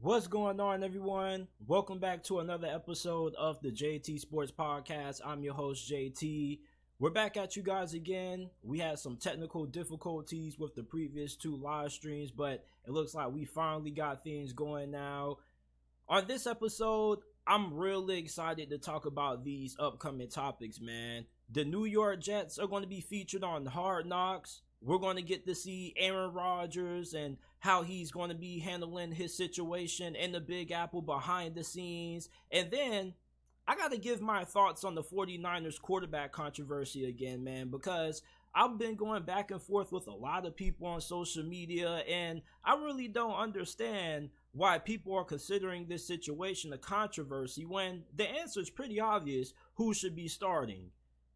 What's going on, everyone? Welcome back to another episode of the JT Sports Podcast. I'm your host, JT. We're back at you guys again. We had some technical difficulties with the previous two live streams, but it looks like we finally got things going now. On this episode, I'm really excited to talk about these upcoming topics, man. The New York Jets are going to be featured on Hard Knocks. We're going to get to see Aaron Rodgers and how he's going to be handling his situation in the Big Apple behind the scenes. And then I got to give my thoughts on the 49ers quarterback controversy again, man, because I've been going back and forth with a lot of people on social media, and I really don't understand why people are considering this situation a controversy when the answer is pretty obvious who should be starting.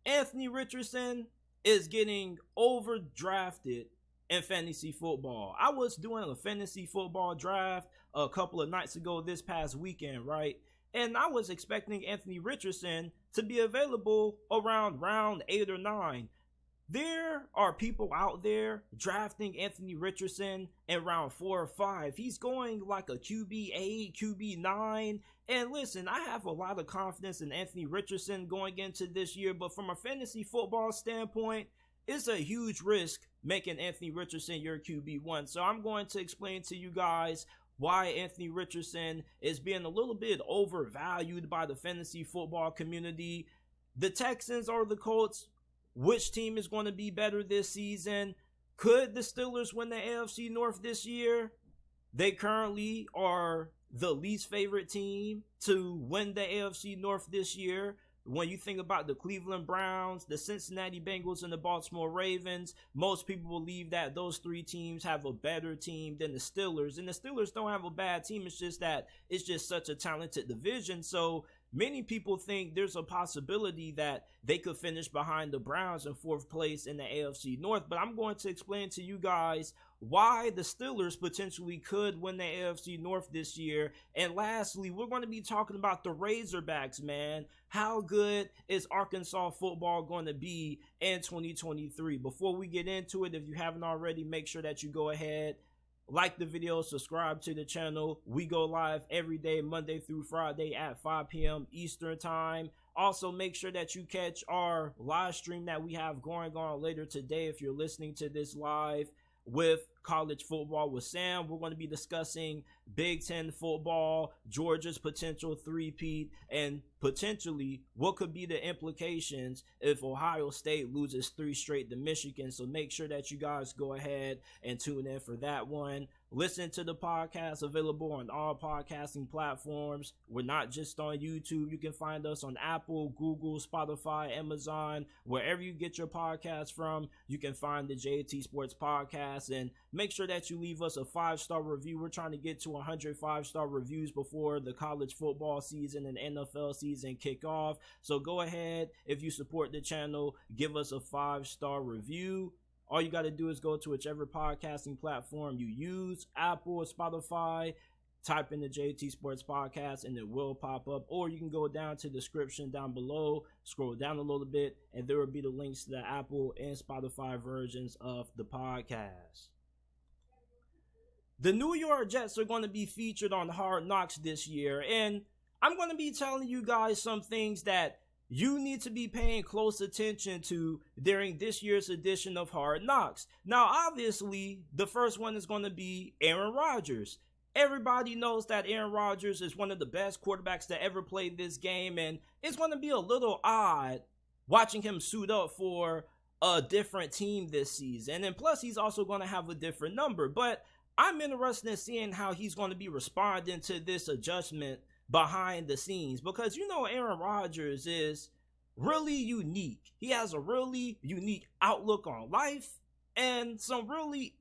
Anthony Richardson is getting overdrafted in fantasy football. I was doing a fantasy football draft a couple of nights ago this past weekend, right? And I was expecting Anthony Richardson to be available around round 8 or 9. There are people out there drafting Anthony Richardson in round 4 or 5. He's going like a QB8, QB9. And listen, I have a lot of confidence in Anthony Richardson going into this year, but from a fantasy football standpoint, it's a huge risk making Anthony Richardson your QB1. So I'm going to explain to you guys why Anthony Richardson is being a little bit overvalued by the fantasy football community. The Texans or the Colts, which team is going to be better this season? Could the Steelers win the AFC North this year? They currently are the least favorite team to win the AFC North this year. When you think about the Cleveland Browns, the Cincinnati Bengals, and the Baltimore Ravens, most people believe that those three teams have a better team than the Steelers. And the Steelers don't have a bad team. It's just that it's just such a talented division. So many people think there's a possibility that they could finish behind the Browns in 4th place in the AFC North. But I'm going to explain to you guys why the Steelers potentially could win the AFC North this year. And lastly, we're going to be talking about the Razorbacks, man. How good is Arkansas football going to be in 2023? Before we get into it, if you haven't already, make sure that you go ahead, like the video, subscribe to the channel. We go live every day, Monday through Friday at 5 p.m. Eastern time. Also, make sure that you catch our live stream that we have going on later today if you're listening to this live with college football with Sam. We're going to be discussing Big Ten football, Georgia's potential three-peat, and potentially what could be the implications if Ohio State loses 3 straight to Michigan. So make sure that you guys go ahead and tune in for that one. Listen to the podcast, available on all podcasting platforms. We're not just on YouTube. You can find us on Apple, Google, Spotify, Amazon, wherever you get your podcast from. You can find the JT Sports Podcast, and make sure that you leave us a 5-star review. We're trying to get to 100 5-star reviews before the college football season and NFL season kick off. So go ahead, if you support the channel, give us a 5-star review. All you got to do is go to whichever podcasting platform you use, Apple or Spotify, type in the JT Sports Podcast, and it will pop up. Or you can go down to the description down below, scroll down a little bit, and there will be the links to the Apple and Spotify versions of the podcast. The New York Jets are going to be featured on Hard Knocks this year, and I'm going to be telling you guys some things that you need to be paying close attention to during this year's edition of Hard Knocks. Now, obviously, the first one is going to be Aaron Rodgers. Everybody knows that Aaron Rodgers is one of the best quarterbacks to ever play this game, and it's going to be a little odd watching him suit up for a different team this season. And plus, he's also going to have a different number. But I'm interested in seeing how he's going to be responding to this adjustment behind the scenes, because you know Aaron Rodgers is really unique. He has a really unique outlook on life and some really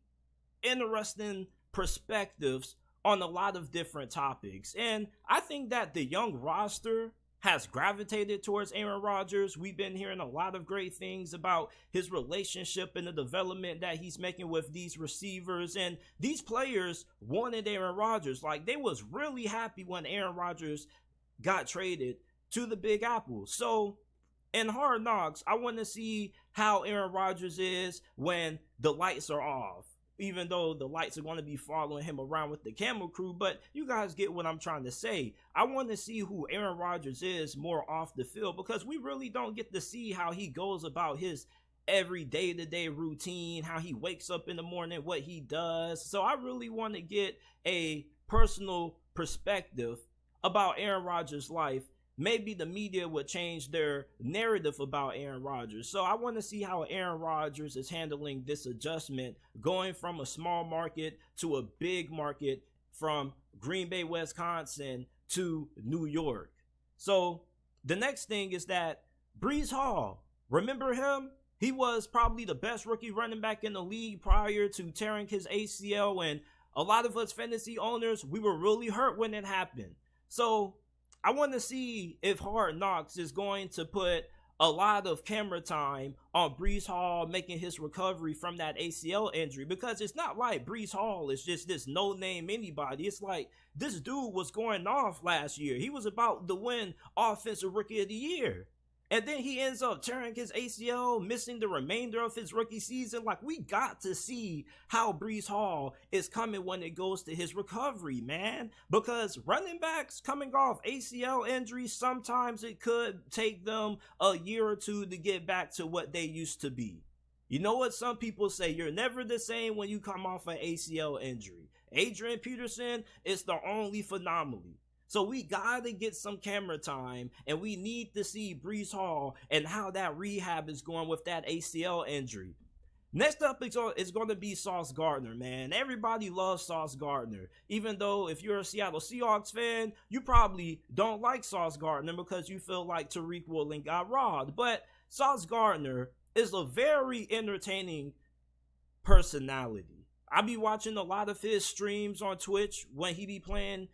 interesting perspectives on a lot of different topics. And I think that the young roster has gravitated towards Aaron Rodgers. We've been hearing a lot of great things about his relationship and the development that he's making with these receivers. And these players wanted Aaron Rodgers. Like, they was really happy when Aaron Rodgers got traded to the Big Apple. So in Hard Knocks, I want to see how Aaron Rodgers is when the lights are off. even though the lights are going to be following him around with the camera crew. But you guys get what I'm trying to say. I want to see who Aaron Rodgers is more off the field, because we really don't get to see how he goes about his every day-to-day routine, how he wakes up in the morning, what he does. So I really want to get a personal perspective about Aaron Rodgers' life. Maybe the media would change their narrative about Aaron Rodgers. So I want to see how Aaron Rodgers is handling this adjustment, going from a small market to a big market, from Green Bay, Wisconsin to New York. So the next thing is that Breece Hall, remember him? He was probably the best rookie running back in the league prior to tearing his ACL, and a lot of us fantasy owners, we were really hurt when it happened. So I want to see if Hard Knocks is going to put a lot of camera time on Breece Hall making his recovery from that ACL injury, because it's not like Breece Hall is just this no-name anybody. It's like this dude was going off last year. He was about to win Offensive Rookie of the Year. And then he ends up tearing his ACL, missing the remainder of his rookie season. Like, we got to see how Breece Hall is coming when it goes to his recovery, man. Because running backs coming off ACL injuries, sometimes it could take them a year or two to get back to what they used to be. You know what some people say? You're never the same when you come off an ACL injury. Adrian Peterson is the only anomaly. So we got to get some camera time, and we need to see Breece Hall and how that rehab is going with that ACL injury. Next up is going to be Sauce Gardner, man. Everybody loves Sauce Gardner. Even though if you're a Seattle Seahawks fan, you probably don't like Sauce Gardner because you feel like Tariq Woolen got robbed. But Sauce Gardner is a very entertaining personality. I be watching a lot of his streams on Twitch when he be playing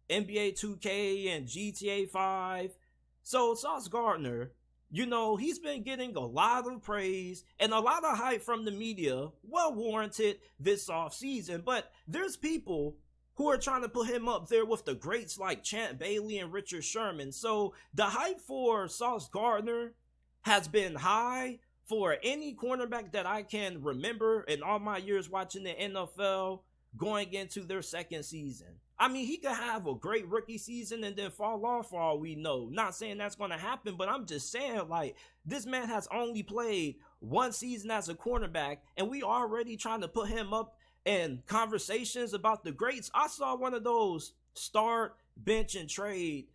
NBA 2K and GTA 5. So Sauce Gardner, you know, he's been getting a lot of praise and a lot of hype from the media, well warranted this offseason. But there's people who are trying to put him up there with the greats like Champ Bailey and Richard Sherman. So the hype for Sauce Gardner has been high for any cornerback that I can remember in all my years watching the NFL going into their second season. I mean, he could have a great rookie season and then fall off for all we know. Not saying that's going to happen, but I'm just saying, like, this man has only played one season as a cornerback, and we already trying to put him up in conversations about the greats. I saw one of those start, bench, and trade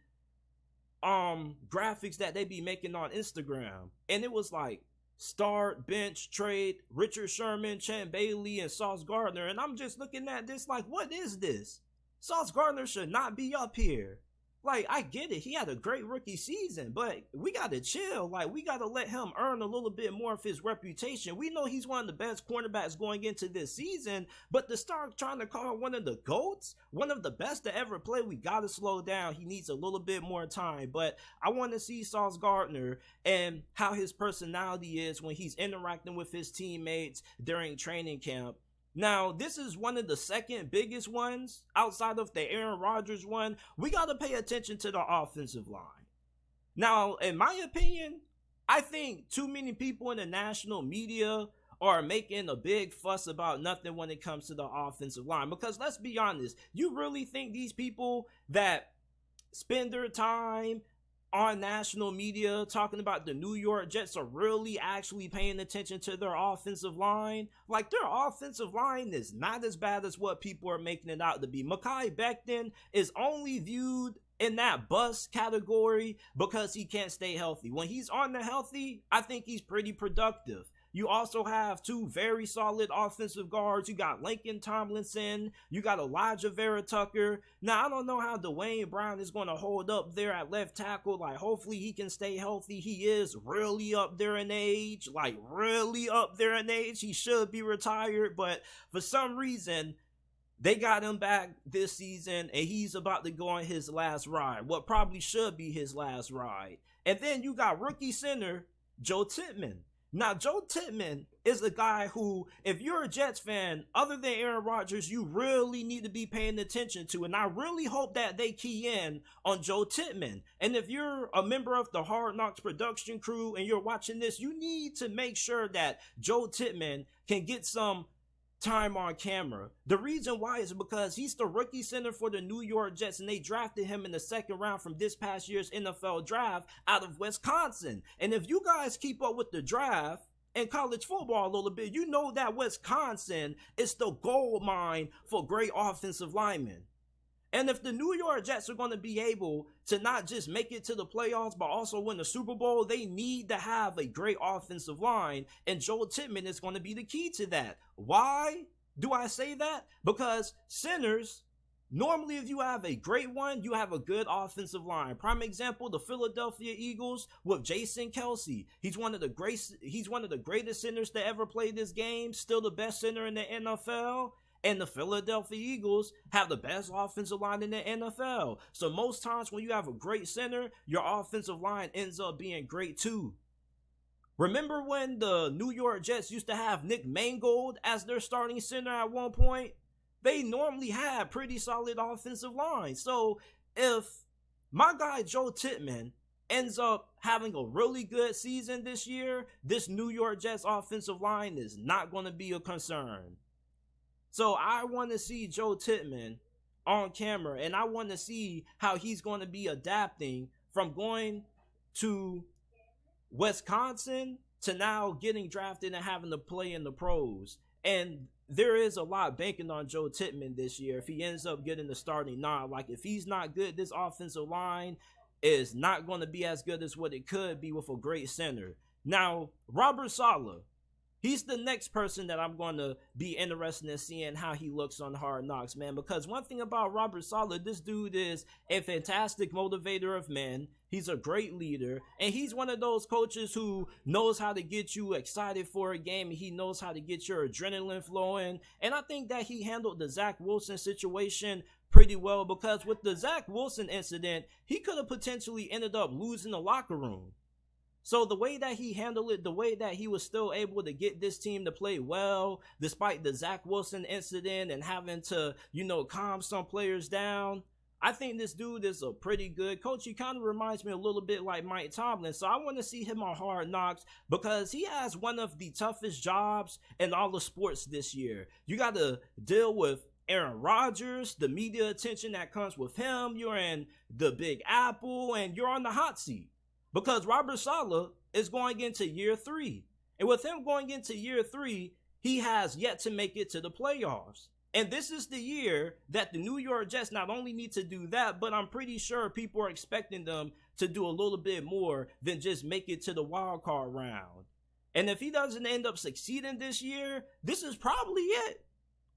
graphics that they be making on Instagram, and it was like start, bench, trade, Richard Sherman, Champ Bailey, and Sauce Gardner. And I'm just looking at this like, what is this? Sauce Gardner should not be up here. Like, I get it. He had a great rookie season, but we got to chill. Like, we got to let him earn a little bit more of his reputation. We know he's one of the best cornerbacks going into this season, but to start trying to call one of the GOATs, one of the best to ever play, we got to slow down. He needs a little bit more time, but I want to see Sauce Gardner and how his personality is when he's interacting with his teammates during training camp. Now, this is one of the second biggest ones outside of the Aaron Rodgers one. We got to pay attention to the offensive line. Now, in my opinion, I think too many people in the national media are making a big fuss about nothing when it comes to the offensive line. Because let's be honest, you really think these people that spend their time on national media talking about the New York Jets are really actually paying attention to their offensive line? Like, their offensive line is not as bad as what people are making it out to be. Mekhi Becton is only viewed in that bust category because he can't stay healthy. When he's on the healthy, I think he's pretty productive. You also have two very solid offensive guards. You got Lincoln Tomlinson. You got Elijah Vera Tucker. Now, I don't know how Dwayne Brown is going to hold up there at left tackle. Like, hopefully he can stay healthy. He is really up there in age. Like, really up there in age. He should be retired. But for some reason, they got him back this season, and he's about to go on his last ride. What probably should be his last ride. And then you got rookie center Joe Tippmann. Now, Joe Tippmann is a guy who, if you're a Jets fan, other than Aaron Rodgers, you really need to be paying attention to. And I really hope that they key in on Joe Tippmann. And if you're a member of the Hard Knocks production crew and you're watching this, you need to make sure that Joe Tippmann can get some time on camera. The reason why is because he's the rookie center for the New York Jets, and they drafted him in the second round from this past year's NFL draft out of Wisconsin. And if you guys keep up with the draft and college football a little bit, you know that Wisconsin is the gold mine for great offensive linemen. And if the New York Jets are going to be able to not just make it to the playoffs, but also win the Super Bowl, they need to have a great offensive line. And Joel Tippmann is going to be the key to that. Why do I say that? Because centers, normally if you have a great one, you have a good offensive line. Prime example, the Philadelphia Eagles with Jason Kelce. He's one of the greatest centers to ever play this game. Still the best center in the NFL. And the Philadelphia Eagles have the best offensive line in the NFL. So most times when you have a great center, your offensive line ends up being great too. Remember when the New York Jets used to have Nick Mangold as their starting center at one point? They normally had pretty solid offensive lines. So if my guy Joe Tippmann ends up having a really good season this year, this New York Jets offensive line is not going to be a concern. So I want to see Joe Tippmann on camera, and I want to see how he's going to be adapting from going to Wisconsin to now getting drafted and having to play in the pros. And there is a lot banking on Joe Tippmann this year if he ends up getting the starting nod. Like, if he's not good, this offensive line is not going to be as good as what it could be with a great center. Now, Robert Saleh, he's the next person that I'm going to be interested in seeing how he looks on Hard Knocks, man. Because one thing about Robert Saleh, this dude is a fantastic motivator of men. He's a great leader. And he's one of those coaches who knows how to get you excited for a game. And he knows how to get your adrenaline flowing. And I think that he handled the Zach Wilson situation pretty well. Because with the Zach Wilson incident, he could have potentially ended up losing the locker room. So the way that he handled it, the way that he was still able to get this team to play well, despite the Zach Wilson incident and having to, calm some players down, I think this dude is a pretty good coach. He kind of reminds me a little bit like Mike Tomlin. So I want to see him on Hard Knocks because he has one of the toughest jobs in all of sports this year. You got to deal with Aaron Rodgers, the media attention that comes with him. You're in the Big Apple and you're on the hot seat. Because Robert Saleh is going into year 3. And with him going into year 3, he has yet to make it to the playoffs. And this is the year that the New York Jets not only need to do that, but I'm pretty sure people are expecting them to do a little bit more than just make it to the wild card round. And if he doesn't end up succeeding this year, this is probably it.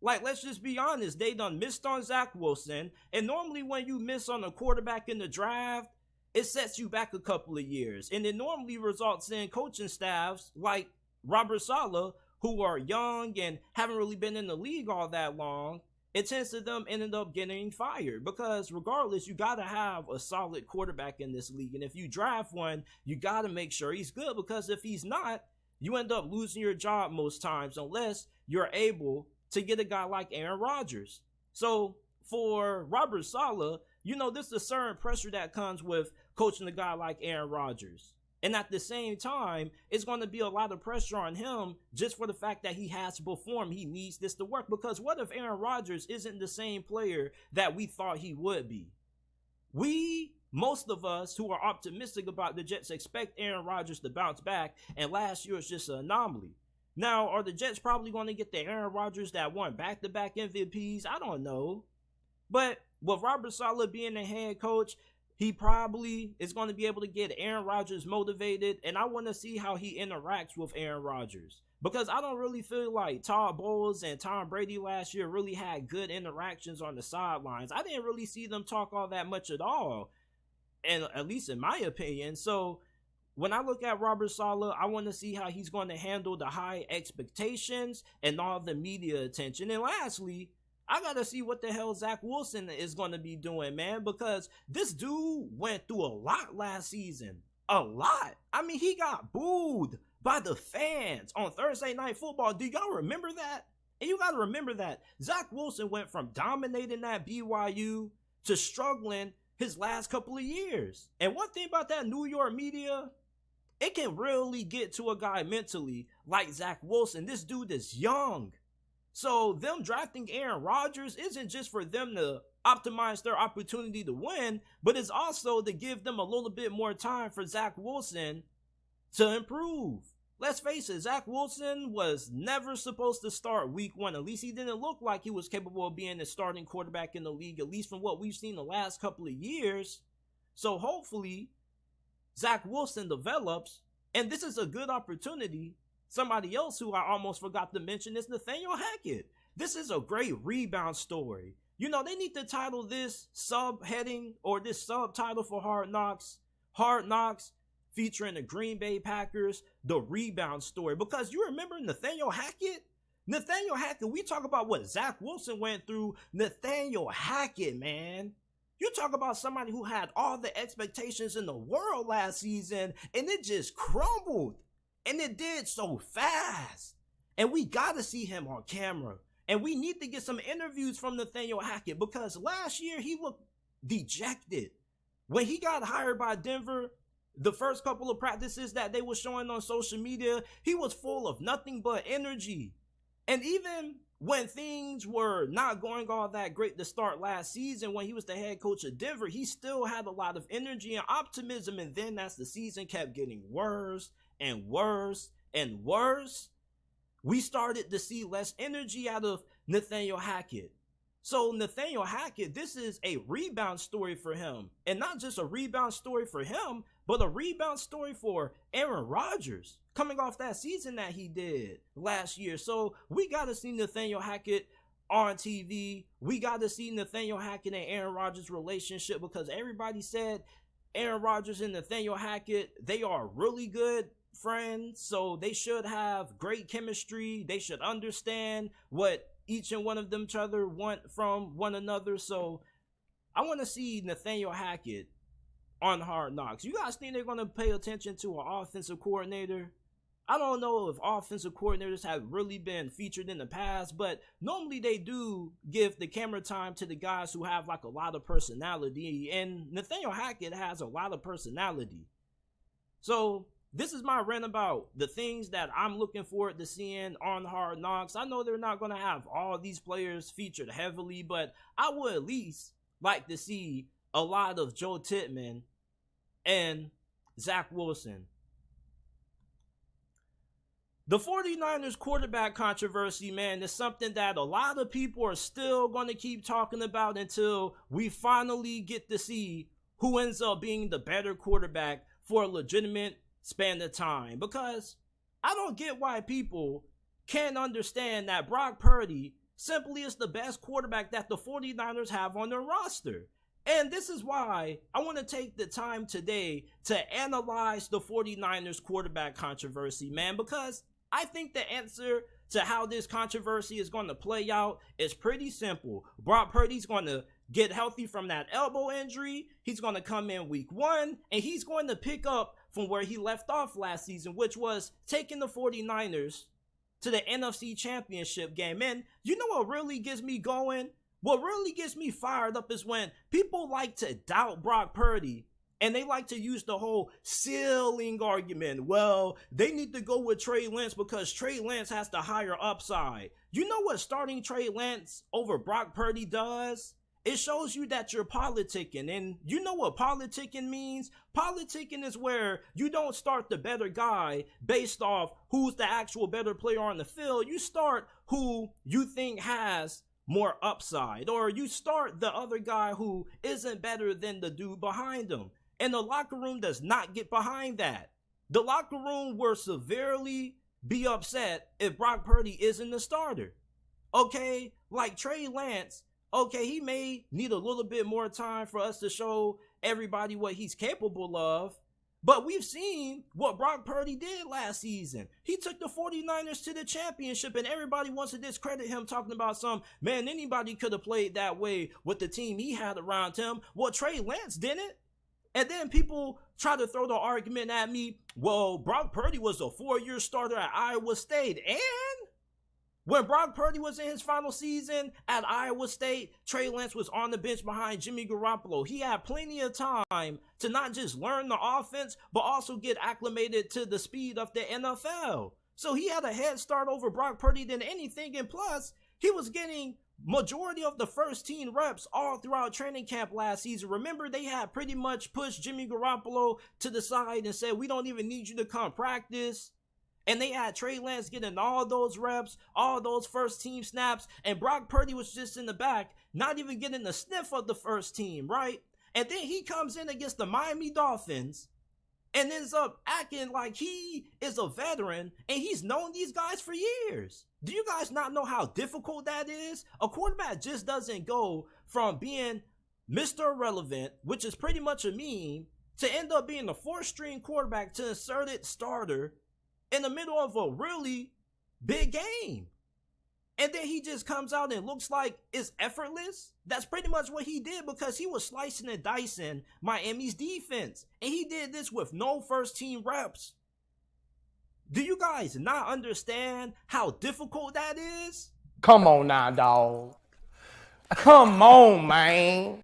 Like, let's just be honest. They done missed on Zach Wilson. And normally when you miss on a quarterback in the draft, it sets you back a couple of years. And it normally results in coaching staffs like Robert Saleh, who are young and haven't really been in the league all that long. It tends to them ended up getting fired because regardless, you got to have a solid quarterback in this league. And if you draft one, you got to make sure he's good because if he's not, you end up losing your job most times unless you're able to get a guy like Aaron Rodgers. So for Robert Saleh, there's a certain pressure that comes with coaching a guy like Aaron Rodgers. And at the same time, it's going to be a lot of pressure on him just for the fact that he has to perform. He needs this to work. Because what if Aaron Rodgers isn't the same player that we thought he would be? Most of us who are optimistic about the Jets expect Aaron Rodgers to bounce back. And last year was just an anomaly. Now, are the Jets probably going to get the Aaron Rodgers that won back-to-back MVPs? I don't know. But with Robert Saleh being the head coach, he probably is going to be able to get Aaron Rodgers motivated, and I want to see how he interacts with Aaron Rodgers. Because I don't really feel like Todd Bowles and Tom Brady last year really had good interactions on the sidelines. I didn't really see them talk all that much at all, and at least in my opinion. So when I look at Robert Saleh, I want to see how he's going to handle the high expectations and all the media attention. And lastly, I got to see what the hell Zach Wilson is going to be doing, man, because this dude went through a lot last season. A lot. I mean, he got booed by the fans on Thursday Night Football. Do y'all remember that? And you got to remember that Zach Wilson went from dominating that BYU to struggling his last couple of years. And one thing about that New York media, it can really get to a guy mentally like Zach Wilson. This dude is young. So them drafting Aaron Rodgers isn't just for them to optimize their opportunity to win, but it's also to give them a little bit more time for Zach Wilson to improve. Let's face it, Zach Wilson was never supposed to start week 1. At least he didn't look like he was capable of being the starting quarterback in the league, at least from what we've seen the last couple of years. So hopefully, Zach Wilson develops, and this is a good opportunity. Somebody else who I almost forgot to mention is Nathaniel Hackett. This is a great rebound story. You know, they need to title this subheading or this subtitle for Hard Knocks, featuring the Green Bay Packers, the rebound story. Because you remember Nathaniel Hackett? Nathaniel Hackett, we talk about what Zach Wilson went through. Nathaniel Hackett, man. You talk about somebody who had all the expectations in the world last season, and it just crumbled. And it did so fast. And we got to see him on camera. And we need to get some interviews from Nathaniel Hackett, because last year he looked dejected. When he got hired by Denver, the first couple of practices that they were showing on social media, he was full of nothing but energy. And even when things were not going all that great to start last season, when he was the head coach of Denver, he still had a lot of energy and optimism. And then as the season kept getting worse and worse and worse, we started to see less energy out of Nathaniel Hackett. So Nathaniel Hackett, this is a rebound story for him. And not just a rebound story for him, but a rebound story for Aaron Rodgers, coming off that season that he did last year. So we got to see Nathaniel Hackett on TV. We got to see Nathaniel Hackett and Aaron Rodgers' relationship, because everybody said Aaron Rodgers and Nathaniel Hackett, they are really good friends, so they should have great chemistry. They should understand what each and one of them each other want from one another. So I want to see Nathaniel Hackett on Hard Knocks. You guys think they're going to pay attention to an offensive coordinator? I don't know if offensive coordinators have really been featured in the past, but normally they do give the camera time to the guys who have like a lot of personality, and Nathaniel Hackett has a lot of personality. So this is my rant about the things that I'm looking forward to seeing on Hard Knocks. I know they're not going to have all these players featured heavily, but I would at least like to see a lot of Joe Tippmann and Zach Wilson. The 49ers quarterback controversy, man, is something that a lot of people are still going to keep talking about until we finally get to see who ends up being the better quarterback for a legitimate span of time. Because I don't get why people can't understand that Brock Purdy simply is the best quarterback that the 49ers have on their roster. And this is why I want to take the time today to analyze the 49ers quarterback controversy, man, because I think the answer to how this controversy is going to play out is pretty simple. Brock Purdy's going to get healthy from that elbow injury. He's going to come in week 1, and he's going to pick up from where he left off last season, which was taking the 49ers to the NFC Championship game. And you know what really gets me going? What really gets me fired up is when people like to doubt Brock Purdy, and they like to use the whole ceiling argument. Well, they need to go with Trey Lance because Trey Lance has the higher upside. You know what starting Trey Lance over Brock Purdy does? It shows you that you're politicking. And you know what politicking means? Politicking is where you don't start the better guy based off who's the actual better player on the field. You start who you think has more upside, or you start the other guy who isn't better than the dude behind him. And the locker room does not get behind that. The locker room will severely be upset if Brock Purdy isn't the starter. Okay, like Trey Lance, okay, he may need a little bit more time for us to show everybody what he's capable of. But we've seen what Brock Purdy did last season. He took the 49ers to the championship, and everybody wants to discredit him, talking about man, anybody could have played that way with the team he had around him. Well, Trey Lance didn't. And then people try to throw the argument at me, well, Brock Purdy was a 4-year starter at Iowa State. And when Brock Purdy was in his final season at Iowa State, Trey Lance was on the bench behind Jimmy Garoppolo. He had plenty of time to not just learn the offense, but also get acclimated to the speed of the NFL. So he had a head start over Brock Purdy than anything. And plus, He was getting majority of the first team reps all throughout training camp last season. Remember, they had pretty much pushed Jimmy Garoppolo to the side and said, we don't even need you to come practice. And they had Trey Lance getting all those reps, all those first team snaps, and Brock Purdy was just in the back, not even getting a sniff of the first team, right? And then he comes in against the Miami Dolphins and ends up acting like he is a veteran and he's known these guys for years. Do you guys not know how difficult that is? A quarterback just doesn't go from being Mr. Irrelevant, which is pretty much a meme, to end up being a fourth-string quarterback to inserted starter in the middle of a really big game. And then he just comes out and looks like it's effortless. That's pretty much what he did, because he was slicing and dicing Miami's defense. And he did this with no first team reps. Do you guys not understand how difficult that is? Come on now, dog. Come on, man.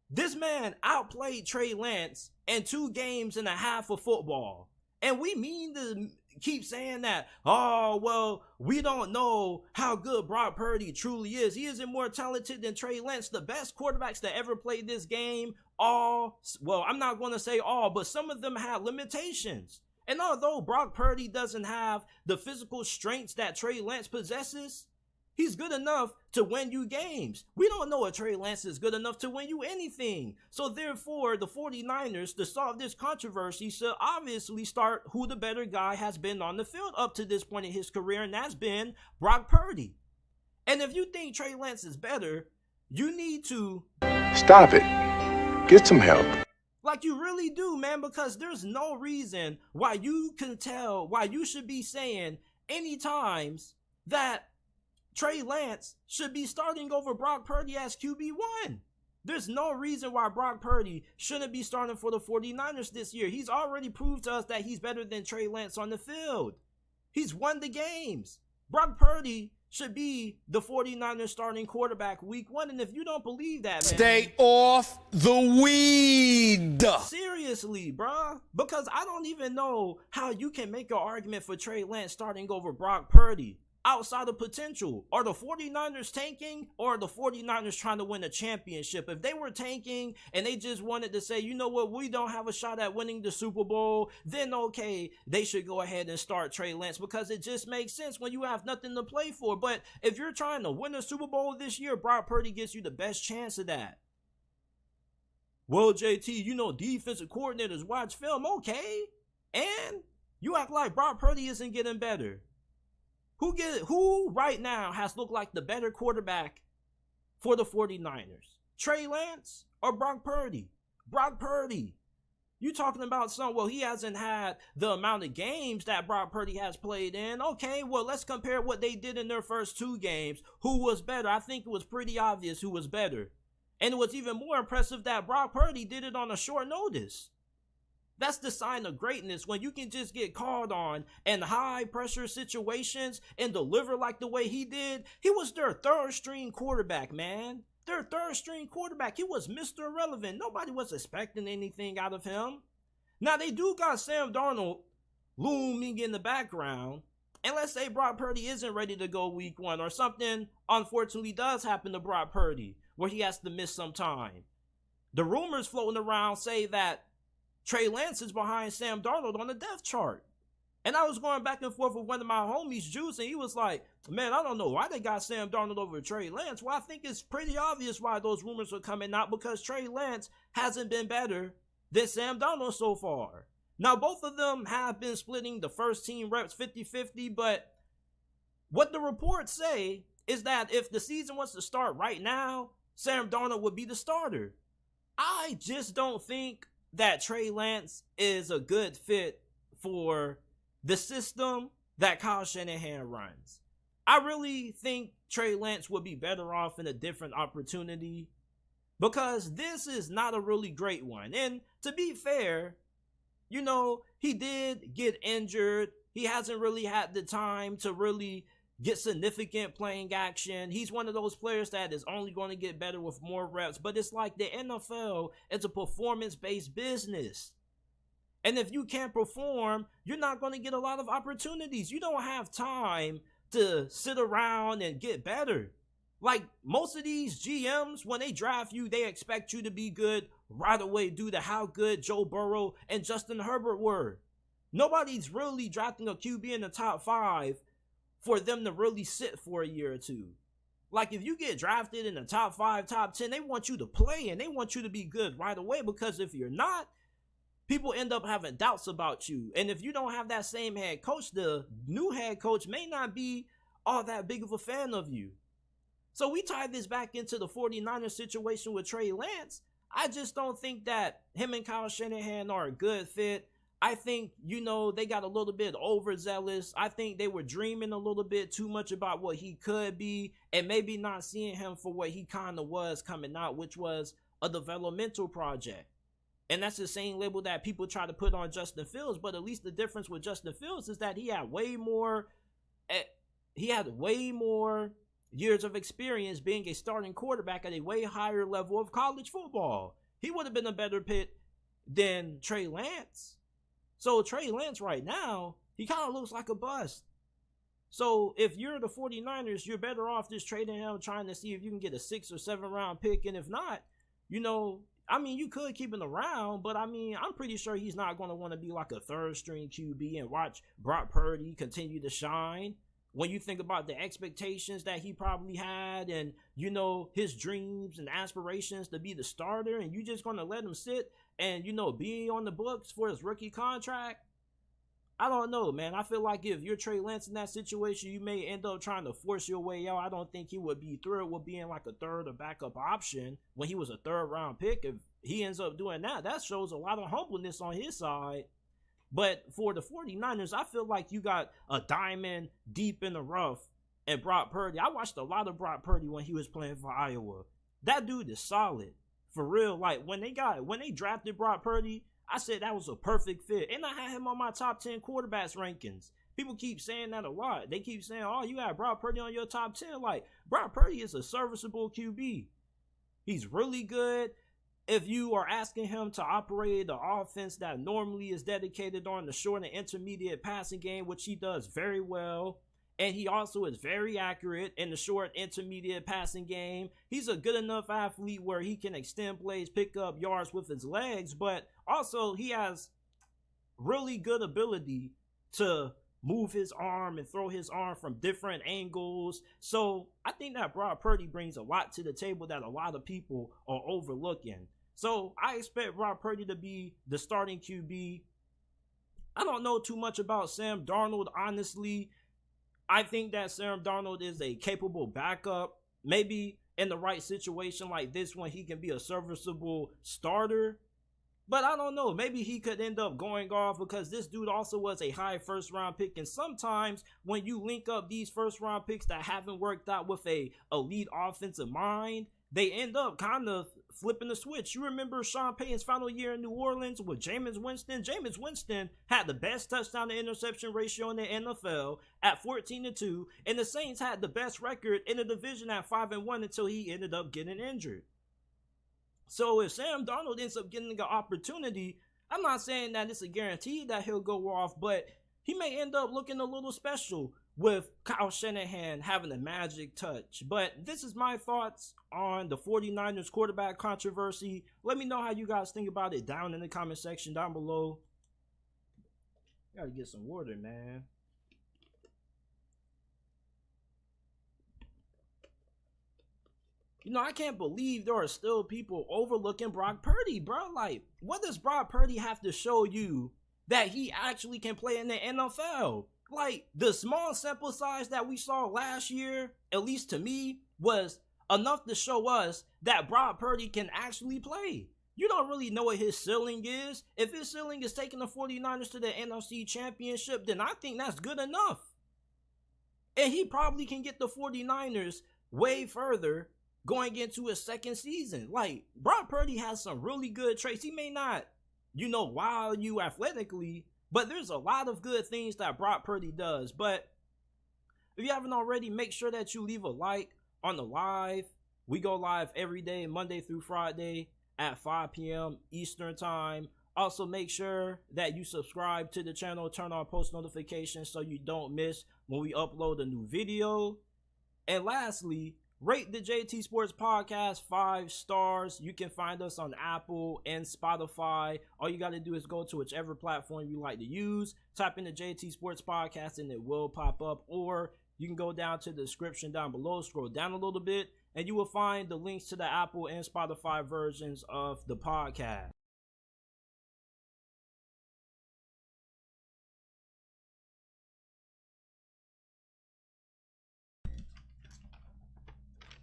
This man outplayed Trey Lance in 2.5 games of football. And we mean to keep saying that, oh, well, we don't know how good Brock Purdy truly is. He isn't more talented than Trey Lance. The best quarterbacks that ever played this game, I'm not going to say all, but some of them had limitations. And although Brock Purdy doesn't have the physical strengths that Trey Lance possesses, he's good enough to win you games. We don't know if Trey Lance is good enough to win you anything. So therefore, the 49ers, to solve this controversy, should obviously start who the better guy has been on the field up to this point in his career, and that's been Brock Purdy. And if you think Trey Lance is better, you need to stop it. Get some help. Like, you really do, man, because there's no reason why you should be saying any times that Trey Lance should be starting over Brock Purdy as QB1. There's no reason why Brock Purdy shouldn't be starting for the 49ers this year. He's already proved to us that he's better than Trey Lance on the field. He's won the games. Brock Purdy should be the 49ers starting quarterback week 1. And if you don't believe that, man, stay off the weed. Seriously, bruh. Because I don't even know how you can make an argument for Trey Lance starting over Brock Purdy outside of potential. Are the 49ers tanking, or are the 49ers trying to win a championship? If they were tanking and they just wanted to say, you know what, we don't have a shot at winning the Super Bowl, then okay, they should go ahead and start Trey Lance, because it just makes sense when you have nothing to play for. But if you're trying to win a Super Bowl this year, Brock Purdy gives you the best chance of that. Well, JT, you know, defensive coordinators watch film. Okay. And you act like Brock Purdy isn't getting better. Who right now has looked like the better quarterback for the 49ers? Trey Lance or Brock Purdy? Brock Purdy. You talking about he hasn't had the amount of games that Brock Purdy has played in. Okay, well, let's compare what they did in their first 2 games. Who was better? I think it was pretty obvious who was better. And it was even more impressive that Brock Purdy did it on a short notice. That's the sign of greatness, when you can just get called on in high pressure situations and deliver like the way he did. He was their 3rd string quarterback, man. Their 3rd string quarterback. He was Mr. Irrelevant. Nobody was expecting anything out of him. Now, they do got Sam Darnold looming in the background. And let's say Brock Purdy isn't ready to go week 1, or something unfortunately does happen to Brock Purdy where he has to miss some time. The rumors floating around say that Trey Lance is behind Sam Darnold on the depth chart. And I was going back and forth with one of my homies, Juice, and he was like, man, I don't know why they got Sam Darnold over Trey Lance. Well, I think it's pretty obvious why those rumors are coming out, because Trey Lance hasn't been better than Sam Darnold so far. Now, both of them have been splitting the first team reps 50-50, but what the reports say is that if the season was to start right now, Sam Darnold would be the starter. I just don't think that Trey Lance is a good fit for the system that Kyle Shanahan runs. I really think Trey Lance would be better off in a different opportunity, because this is not a really great one. And to be fair, you know, he did get injured. He hasn't really had the time to really get significant playing action. He's one of those players that is only going to get better with more reps. But it's like the NFL is a performance-based business. And if you can't perform, you're not going to get a lot of opportunities. You don't have time to sit around and get better. Like, most of these GMs, when they draft you, they expect you to be good right away due to how good Joe Burrow and Justin Herbert were. Nobody's really drafting a QB in the top 5 for them to really sit for a year or two. Like, if you get drafted in the top 5, top 10, they want you to play and they want you to be good right away, because if you're not, people end up having doubts about you. And if you don't have that same head coach, the new head coach may not be all that big of a fan of you. So we tie this back into the 49ers situation with Trey Lance. I just don't think that him and Kyle Shanahan are a good fit. I think, they got a little bit overzealous. I think they were dreaming a little bit too much about what he could be and maybe not seeing him for what he kind of was coming out, which was a developmental project. And that's the same label that people try to put on Justin Fields. But at least the difference with Justin Fields is that he had way more years of experience being a starting quarterback at a way higher level of college football. He would have been a better fit than Trey Lance. So Trey Lance right now, he kind of looks like a bust. So if you're the 49ers, you're better off just trading him, trying to see if you can get a 6 or 7 round pick. And if not, you could keep him around, but I'm pretty sure he's not going to want to be like a 3rd string QB and watch Brock Purdy continue to shine. When you think about the expectations that he probably had and, his dreams and aspirations to be the starter, and you just going to let him sit and, be on the books for his rookie contract, I don't know, man. I feel like if you're Trey Lance in that situation, you may end up trying to force your way out. I don't think he would be thrilled with being like a 3rd or backup option when he was a 3rd round pick. If he ends up doing that, that shows a lot of humbleness on his side. But for the 49ers, I feel like you got a diamond deep in the rough and Brock Purdy. I watched a lot of Brock Purdy when he was playing for Iowa. That dude is solid. For real. Like, when they drafted Brock Purdy, I said that was a perfect fit. And I had him on my top 10 quarterbacks rankings. People keep saying that a lot. They keep saying, oh, you got Brock Purdy on your top 10. Like, Brock Purdy is a serviceable QB. He's really good. If you are asking him to operate the offense that normally is dedicated on the short and intermediate passing game, which he does very well, and he also is very accurate in the short intermediate passing game. He's a good enough athlete where he can extend plays, pick up yards with his legs, but also he has really good ability to move his arm and throw his arm from different angles. So I think that Brock Purdy brings a lot to the table that a lot of people are overlooking. So I expect Brock Purdy to be the starting QB. I don't know too much about Sam Darnold, honestly. I think that Sam Darnold is a capable backup. Maybe in the right situation like this one, he can be a serviceable starter. But I don't know. Maybe he could end up going off because this dude also was a high 1st round pick. And sometimes when you link up these 1st round picks that haven't worked out with a elite offensive mind, they end up kind of flipping the switch. You remember Sean Payton's final year in New Orleans with Jameis Winston? Jameis Winston had the best touchdown to interception ratio in the NFL at 14-2. And the Saints had the best record in the division at 5-1 until he ended up getting injured. So if Sam Darnold ends up getting an opportunity, I'm not saying that it's a guarantee that he'll go off, but he may end up looking a little special with Kyle Shanahan having a magic touch. But this is my thoughts on the 49ers quarterback controversy. Let me know how you guys think about it down in the comment section down below. Gotta get some water, man. I can't believe there are still people overlooking Brock Purdy, bro. Like, what does Brock Purdy have to show you that he actually can play in the NFL? Like, the small sample size that we saw last year, at least to me, was enough to show us that Brock Purdy can actually play. You don't really know what his ceiling is. If his ceiling is taking the 49ers to the NFC Championship, then I think that's good enough. And he probably can get the 49ers way further going into his 2nd season. Like, Brock Purdy has some really good traits. He may not, wow you athletically, but there's a lot of good things that Brock Purdy does. But if you haven't already, make sure that you leave a like on the live. We go live every day, Monday through Friday at 5 p.m. Eastern time. Also, make sure that you subscribe to the channel, turn on post notifications so you don't miss when we upload a new video. And lastly, rate the JT Sports Podcast 5 stars. You can find us on Apple and Spotify. All you got to do is go to whichever platform you like to use, type in the JT Sports Podcast, and it will pop up. Or you can go down to the description down below, scroll down a little bit, and you will find the links to the Apple and Spotify versions of the podcast.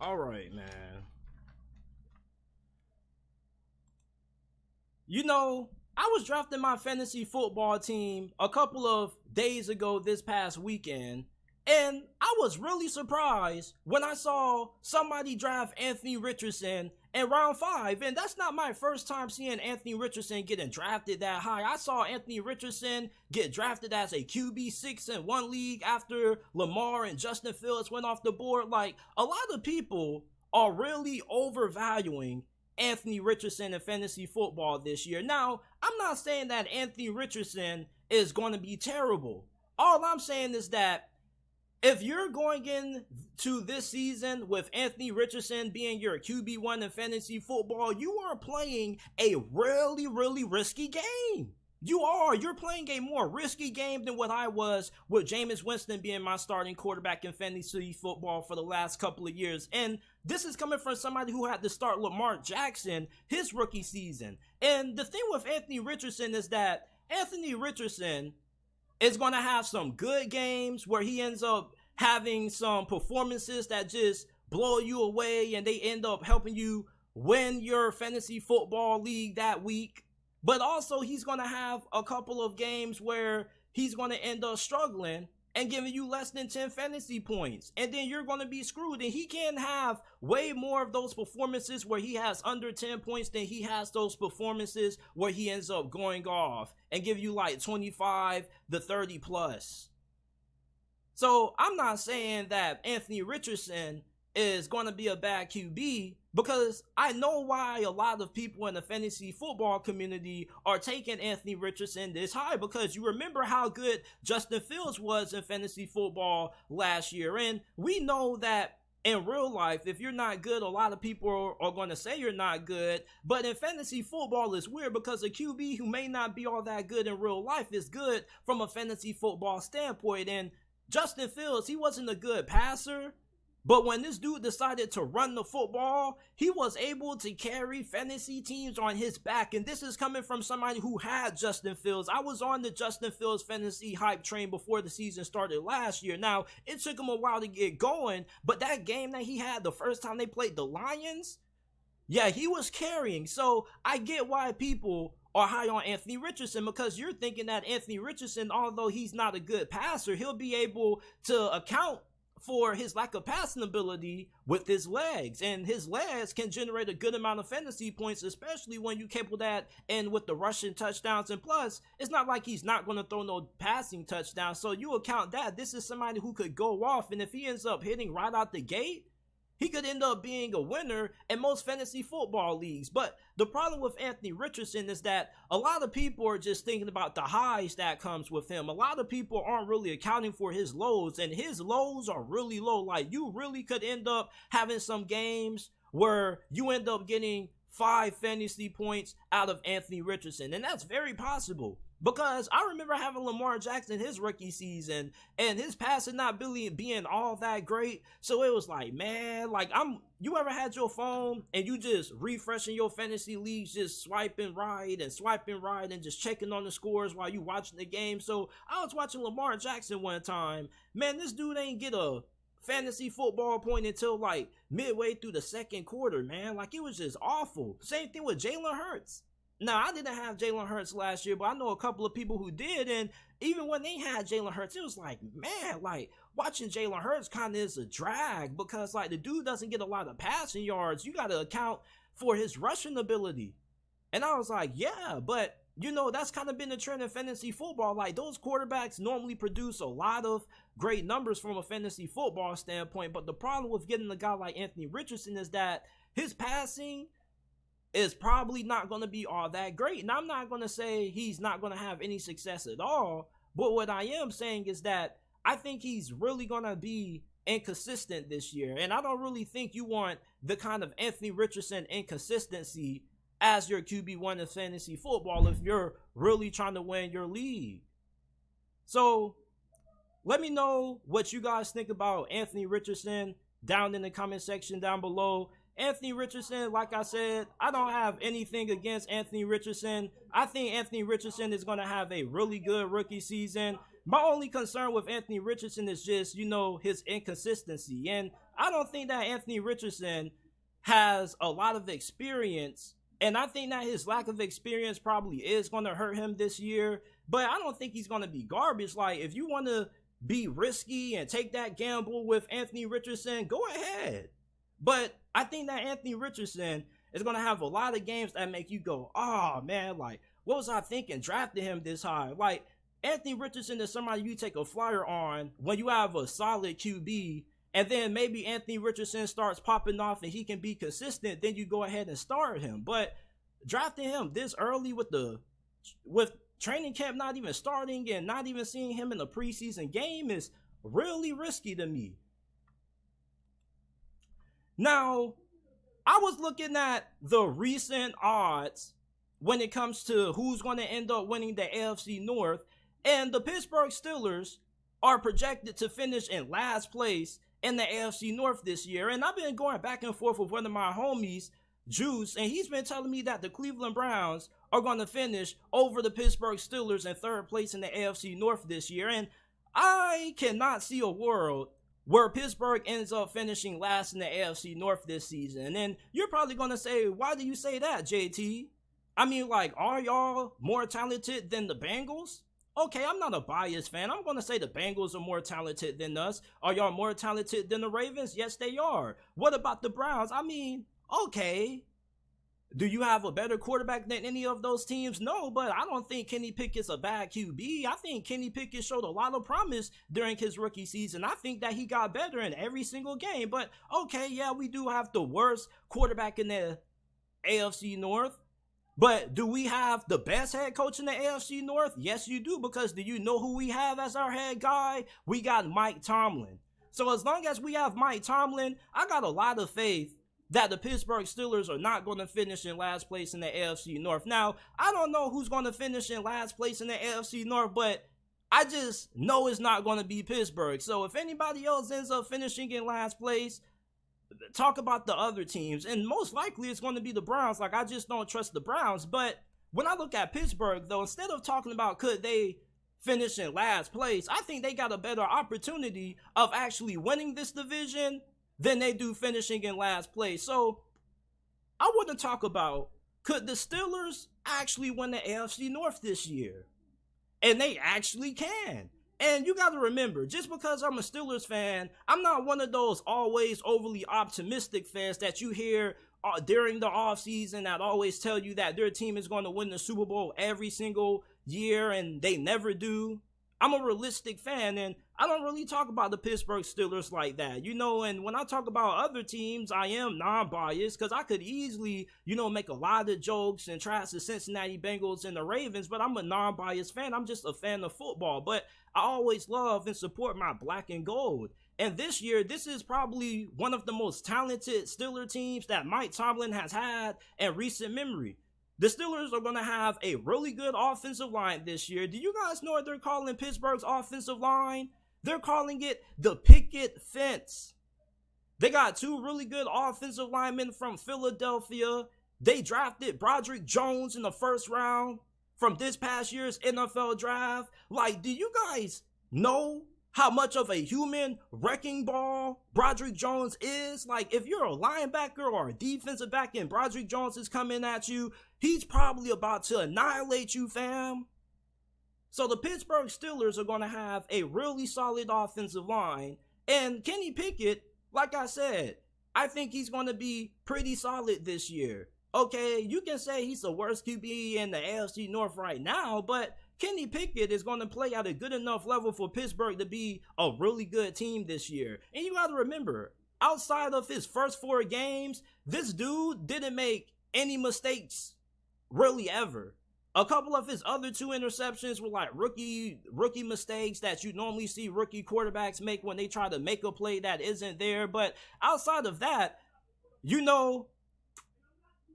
All right, man. You know, I was drafting my fantasy football team a couple of days ago this past weekend, and I was really surprised when I saw somebody draft Anthony Richardson in round 5. And that's not my first time seeing Anthony Richardson getting drafted that high. I saw Anthony Richardson get drafted as a QB 6 in one league after Lamar and Justin Fields went off the board. Like, a lot of people are really overvaluing Anthony Richardson in fantasy football this year. Now, I'm not saying that Anthony Richardson is going to be terrible. All I'm saying is that if you're going into this season with Anthony Richardson being your QB1 in fantasy football, you are playing a really, really risky game. You're playing a more risky game than what I was with Jameis Winston being my starting quarterback in fantasy football for the last couple of years. And this is coming from somebody who had to start Lamar Jackson his rookie season. And the thing with Anthony Richardson is that Anthony Richardson is going to have some good games where he ends up having some performances that just blow you away and they end up helping you win your fantasy football league that week. But also he's going to have a couple of games where he's going to end up struggling and giving you less than 10 fantasy points. And then you're going to be screwed. And he can have way more of those performances where he has under 10 points than he has those performances where he ends up going off and give you like 25 to 30 plus. So I'm not saying that Anthony Richardson is going to be a bad QB, because I know why a lot of people in the fantasy football community are taking Anthony Richardson this high, because you remember how good Justin Fields was in fantasy football last year. And we know that in real life, if you're not good, a lot of people are going to say you're not good. But in fantasy football, it's weird because a QB who may not be all that good in real life is good from a fantasy football standpoint. And Justin Fields, he wasn't a good passer, but when this dude decided to run the football, he was able to carry fantasy teams on his back. And this is coming from somebody who had Justin Fields. I was on the Justin Fields fantasy hype train before the season started last year. Now, it took him a while to get going, but that game that he had the first time they played the Lions, yeah, he was carrying. So I get why people are high on Anthony Richardson, because you're thinking that Anthony Richardson, although he's not a good passer, he'll be able to account for his lack of passing ability with his legs, and his legs can generate a good amount of fantasy points, especially when you couple that in with the rushing touchdowns. And plus, it's not like he's not going to throw no passing touchdowns, so you account that this is somebody who could go off, and if he ends up hitting right out the gate, he could end up being a winner in most fantasy football leagues. But the problem with Anthony Richardson is that a lot of people are just thinking about the highs that comes with him. A lot of people aren't really accounting for his lows, and his lows are really low. Like, you really could end up having some games where you end up getting 5 fantasy points out of Anthony Richardson, and that's very possible. Because I remember having Lamar Jackson his rookie season and his passing not really being all that great. So it was like, man, like you ever had your phone and you just refreshing your fantasy leagues, just swiping right and just checking on the scores while you watching the game. So I was watching Lamar Jackson one time. Man, this dude ain't get a fantasy football point until like midway through the second quarter, man. Like, it was just awful. Same thing with Jalen Hurts. Now, I didn't have Jalen Hurts last year, but I know a couple of people who did, and even when they had Jalen Hurts, it was like, man, like, watching Jalen Hurts kind of is a drag, because, like, the dude doesn't get a lot of passing yards. You got to account for his rushing ability. And I was like, yeah, but, you know, that's kind of been the trend in fantasy football. Like, those quarterbacks normally produce a lot of great numbers from a fantasy football standpoint, but the problem with getting a guy like Anthony Richardson is that his passing is probably not going to be all that great. And I'm not going to say he's not going to have any success at all, but what I am saying is that I think he's really going to be inconsistent this year. And I don't really think you want the kind of Anthony Richardson inconsistency as your QB1 in fantasy football if you're really trying to win your league. So let me know what you guys think about Anthony Richardson down in the comment section down below. Anthony Richardson, like I said, I don't have anything against Anthony Richardson. I think Anthony Richardson is going to have a really good rookie season. My only concern with Anthony Richardson is just, his inconsistency. And I don't think that Anthony Richardson has a lot of experience. And I think that his lack of experience probably is going to hurt him this year. But I don't think he's going to be garbage. Like, if you want to be risky and take that gamble with Anthony Richardson, go ahead. But I think that Anthony Richardson is going to have a lot of games that make you go, oh, man, like, what was I thinking drafting him this high? Like, Anthony Richardson is somebody you take a flyer on when you have a solid QB, and then maybe Anthony Richardson starts popping off and he can be consistent, then you go ahead and start him. But drafting him this early with training camp not even starting and not even seeing him in a preseason game is really risky to me. Now, I was looking at the recent odds when it comes to who's going to end up winning the AFC North, and the Pittsburgh Steelers are projected to finish in last place in the AFC North this year. And I've been going back and forth with one of my homies, Juice, and he's been telling me that the Cleveland Browns are going to finish over the Pittsburgh Steelers in third place in the AFC North this year. And I cannot see a world where Pittsburgh ends up finishing last in the AFC North this season. And you're probably going to say, why do you say that, JT? I mean, like, are y'all more talented than the Bengals? Okay, I'm not a biased fan. I'm going to say the Bengals are more talented than us. Are y'all more talented than the Ravens? Yes, they are. What about the Browns? I mean, okay. Do you have a better quarterback than any of those teams? No, but I don't think Kenny Pickett's a bad QB. I think Kenny Pickett showed a lot of promise during his rookie season. I think that he got better in every single game. But, okay, yeah, we do have the worst quarterback in the AFC North. But do we have the best head coach in the AFC North? Yes, you do, because do you know who we have as our head guy? We got Mike Tomlin. So as long as we have Mike Tomlin, I got a lot of faith that the Pittsburgh Steelers are not going to finish in last place in the AFC North. Now, I don't know who's going to finish in last place in the AFC North, but I just know it's not going to be Pittsburgh. So if anybody else ends up finishing in last place, talk about the other teams. And most likely it's going to be the Browns. Like, I just don't trust the Browns. But when I look at Pittsburgh, though, instead of talking about could they finish in last place, I think they got a better opportunity of actually winning this division than they do finishing in last place. So I want to talk about, could the Steelers actually win the AFC North this year? And they actually can. And you got to remember, just because I'm a Steelers fan, I'm not one of those always overly optimistic fans that you hear during the offseason that always tell you that their team is going to win the Super Bowl every single year and they never do. I'm a realistic fan, and I don't really talk about the Pittsburgh Steelers like that, and when I talk about other teams, I am non-biased, because I could easily, make a lot of jokes and trash the Cincinnati Bengals and the Ravens, but I'm a non-biased fan. I'm just a fan of football, but I always love and support my black and gold. And this year, this is probably one of the most talented Steeler teams that Mike Tomlin has had in recent memory. The Steelers are going to have a really good offensive line this year. Do you guys know what they're calling Pittsburgh's offensive line? They're calling it the picket fence. They got two really good offensive linemen from Philadelphia. They drafted Broderick Jones in the first round from this past year's NFL draft. Like, do you guys know how much of a human wrecking ball Broderick Jones is? Like, if you're a linebacker or a defensive back and Broderick Jones is coming at you, he's probably about to annihilate you, fam. So the Pittsburgh Steelers are going to have a really solid offensive line. And Kenny Pickett, like I said, I think he's going to be pretty solid this year. Okay, you can say he's the worst QB in the AFC North right now, but Kenny Pickett is going to play at a good enough level for Pittsburgh to be a really good team this year. And you got to remember, outside of his first 4 games, this dude didn't make any mistakes really ever. A couple of his other 2 interceptions were like rookie mistakes that you normally see rookie quarterbacks make when they try to make a play that isn't there. But outside of that, you know,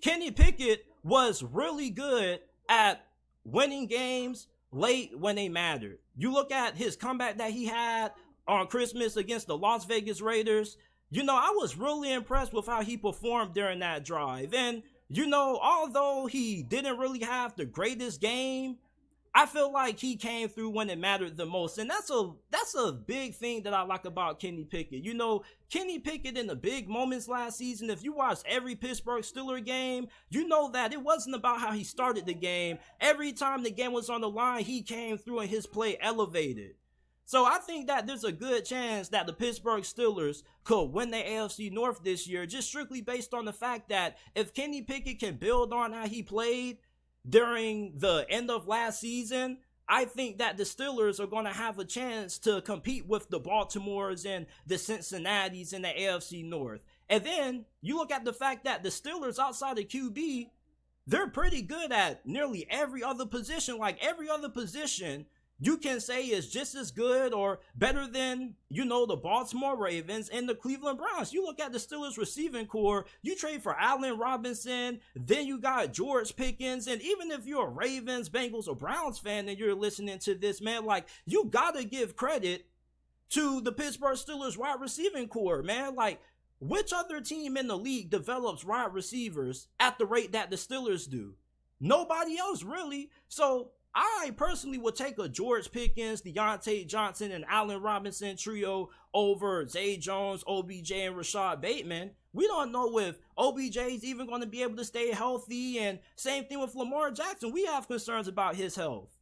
Kenny Pickett was really good at winning games late when they mattered. You look at his comeback that he had on Christmas against the Las Vegas Raiders. You know, I was really impressed with how he performed during that drive. And you know, although he didn't really have the greatest game, I feel like he came through when it mattered the most. And that's a big thing that I like about Kenny Pickett. You know, Kenny Pickett in the big moments last season, if you watched every Pittsburgh Steelers game, you know that it wasn't about how he started the game. Every time the game was on the line, he came through and his play elevated. So I think that there's a good chance that the Pittsburgh Steelers could win the AFC North this year, just strictly based on the fact that if Kenny Pickett can build on how he played during the end of last season, I think that the Steelers are going to have a chance to compete with the Baltimores and the Cincinnatis in the AFC North. And then you look at the fact that the Steelers outside of QB, they're pretty good at nearly every other position. Like every other position you can say is just as good or better than, you know, the Baltimore Ravens and the Cleveland Browns. You look at the Steelers receiving core, you trade for Allen Robinson, then you got George Pickens, and even if you're a Ravens, Bengals, or Browns fan and you're listening to this, man, like, you gotta give credit to the Pittsburgh Steelers wide receiving core, man. Like, which other team in the league develops wide receivers at the rate that the Steelers do? Nobody else, really. So I personally would take a George Pickens, Deontay Johnson, and Allen Robinson trio over Zay Jones, OBJ, and Rashad Bateman. We don't know if OBJ is even going to be able to stay healthy, and same thing with Lamar Jackson. We have concerns about his health.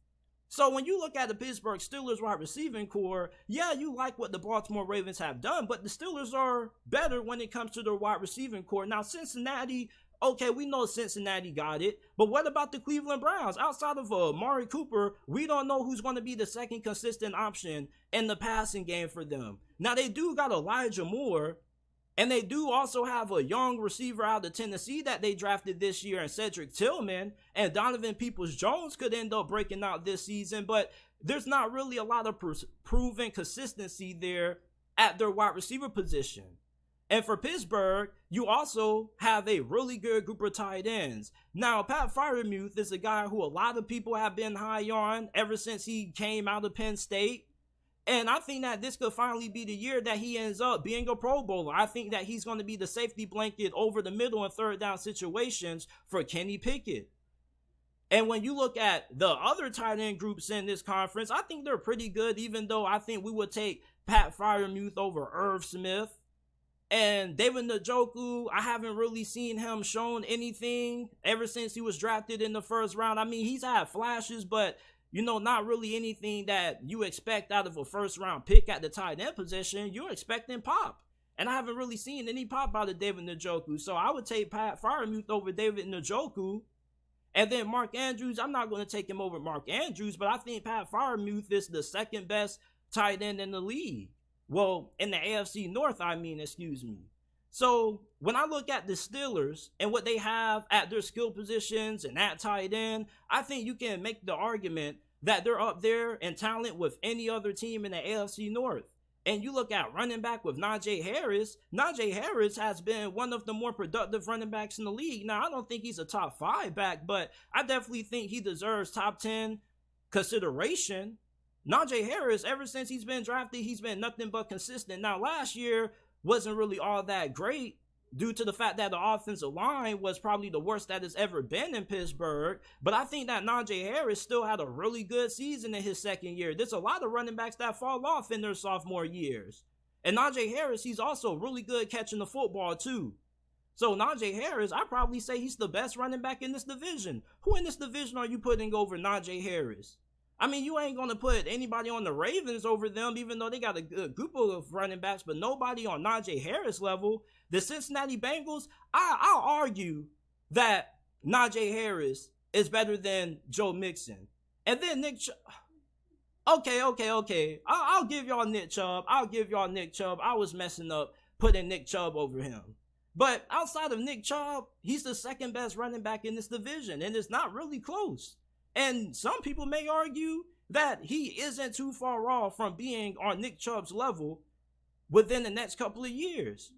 So when you look at the Pittsburgh Steelers wide receiving core, yeah, you like what the Baltimore Ravens have done, but the Steelers are better when it comes to their wide receiving core. Now, Cincinnati, okay, we know Cincinnati got it, but what about the Cleveland Browns? Outside of Amari Cooper, we don't know who's going to be the second consistent option in the passing game for them. Now, they do got Elijah Moore, and they do also have a young receiver out of Tennessee that they drafted this year, and Cedric Tillman, and Donovan Peoples-Jones could end up breaking out this season, but there's not really a lot of proven consistency there at their wide receiver position. And for Pittsburgh, you also have a really good group of tight ends. Now, Pat Freiermuth is a guy who a lot of people have been high on ever since he came out of Penn State. And I think that this could finally be the year that he ends up being a Pro Bowler. I think that he's going to be the safety blanket over the middle and third down situations for Kenny Pickett. And when you look at the other tight end groups in this conference, I think they're pretty good, even though I think we would take Pat Freiermuth over Irv Smith. And David Njoku, I haven't really seen him shown anything ever since he was drafted in the first round. I mean, he's had flashes, but, you know, not really anything that you expect out of a first-round pick at the tight end position. You're expecting pop. And I haven't really seen any pop out of David Njoku. So I would take Pat Freiermuth over David Njoku. And then Mark Andrews, I'm not going to take him over Mark Andrews, but I think Pat Freiermuth is the second best tight end in the league. Well, in the AFC North, excuse me. So when I look at the Steelers and what they have at their skill positions and at tight end, I think you can make the argument that they're up there in talent with any other team in the AFC North. And you look at running back with Najee Harris. Najee Harris has been one of the more productive running backs in the league. Now, I don't think he's a top 5 back, but I definitely think he deserves top 10 consideration. Najee Harris, ever since he's been drafted, he's been nothing but consistent. Now, last year wasn't really all that great due to the fact that the offensive line was probably the worst that has ever been in Pittsburgh. But I think that Najee Harris still had a really good season in his second year. There's a lot of running backs that fall off in their sophomore years. And Najee Harris, he's also really good catching the football too. So Najee Harris, I'd probably say he's the best running back in this division. Who in this division are you putting over Najee Harris? I mean, you ain't going to put anybody on the Ravens over them, even though they got a good group of running backs, but nobody on Najee Harris level. The Cincinnati Bengals, I'll argue that Najee Harris is better than Joe Mixon. And then Nick Chubb. Okay. I'll give y'all Nick Chubb. I was messing up putting Nick Chubb over him. But outside of Nick Chubb, he's the second best running back in this division, and it's not really close. And some people may argue that he isn't too far off from being on Nick Chubb's level within the next couple of years.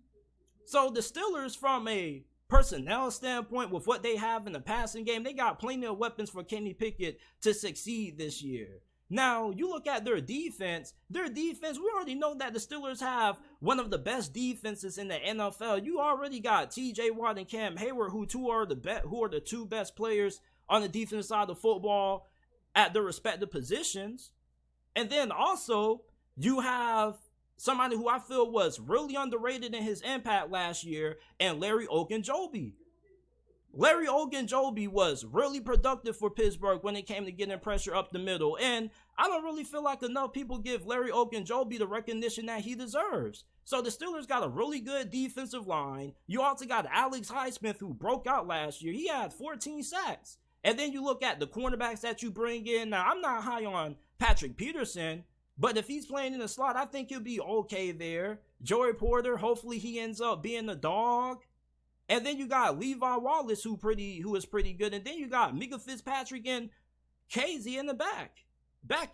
So the Steelers, from a personnel standpoint, with what they have in the passing game, they got plenty of weapons for Kenny Pickett to succeed this year. Now, you look at their defense, we already know that the Steelers have one of the best defenses in the NFL. You already got TJ Watt and Cam Hayward, who are the two best players on the defensive side of the football at their respective positions. And then also, you have somebody who I feel was really underrated in his impact last year, and Larry Ogunjobi. Larry Ogunjobi was really productive for Pittsburgh when it came to getting pressure up the middle, and I don't really feel like enough people give Larry Ogunjobi the recognition that he deserves. So the Steelers got a really good defensive line. You also got Alex Highsmith, who broke out last year. He had 14 sacks. And then you look at the cornerbacks that you bring in. Now, I'm not high on Patrick Peterson, but if he's playing in the slot, I think he'll be okay there. Joey Porter, hopefully he ends up being the dog. And then you got Levi Wallace, who is pretty good. And then you got Mika Fitzpatrick and Casey in the back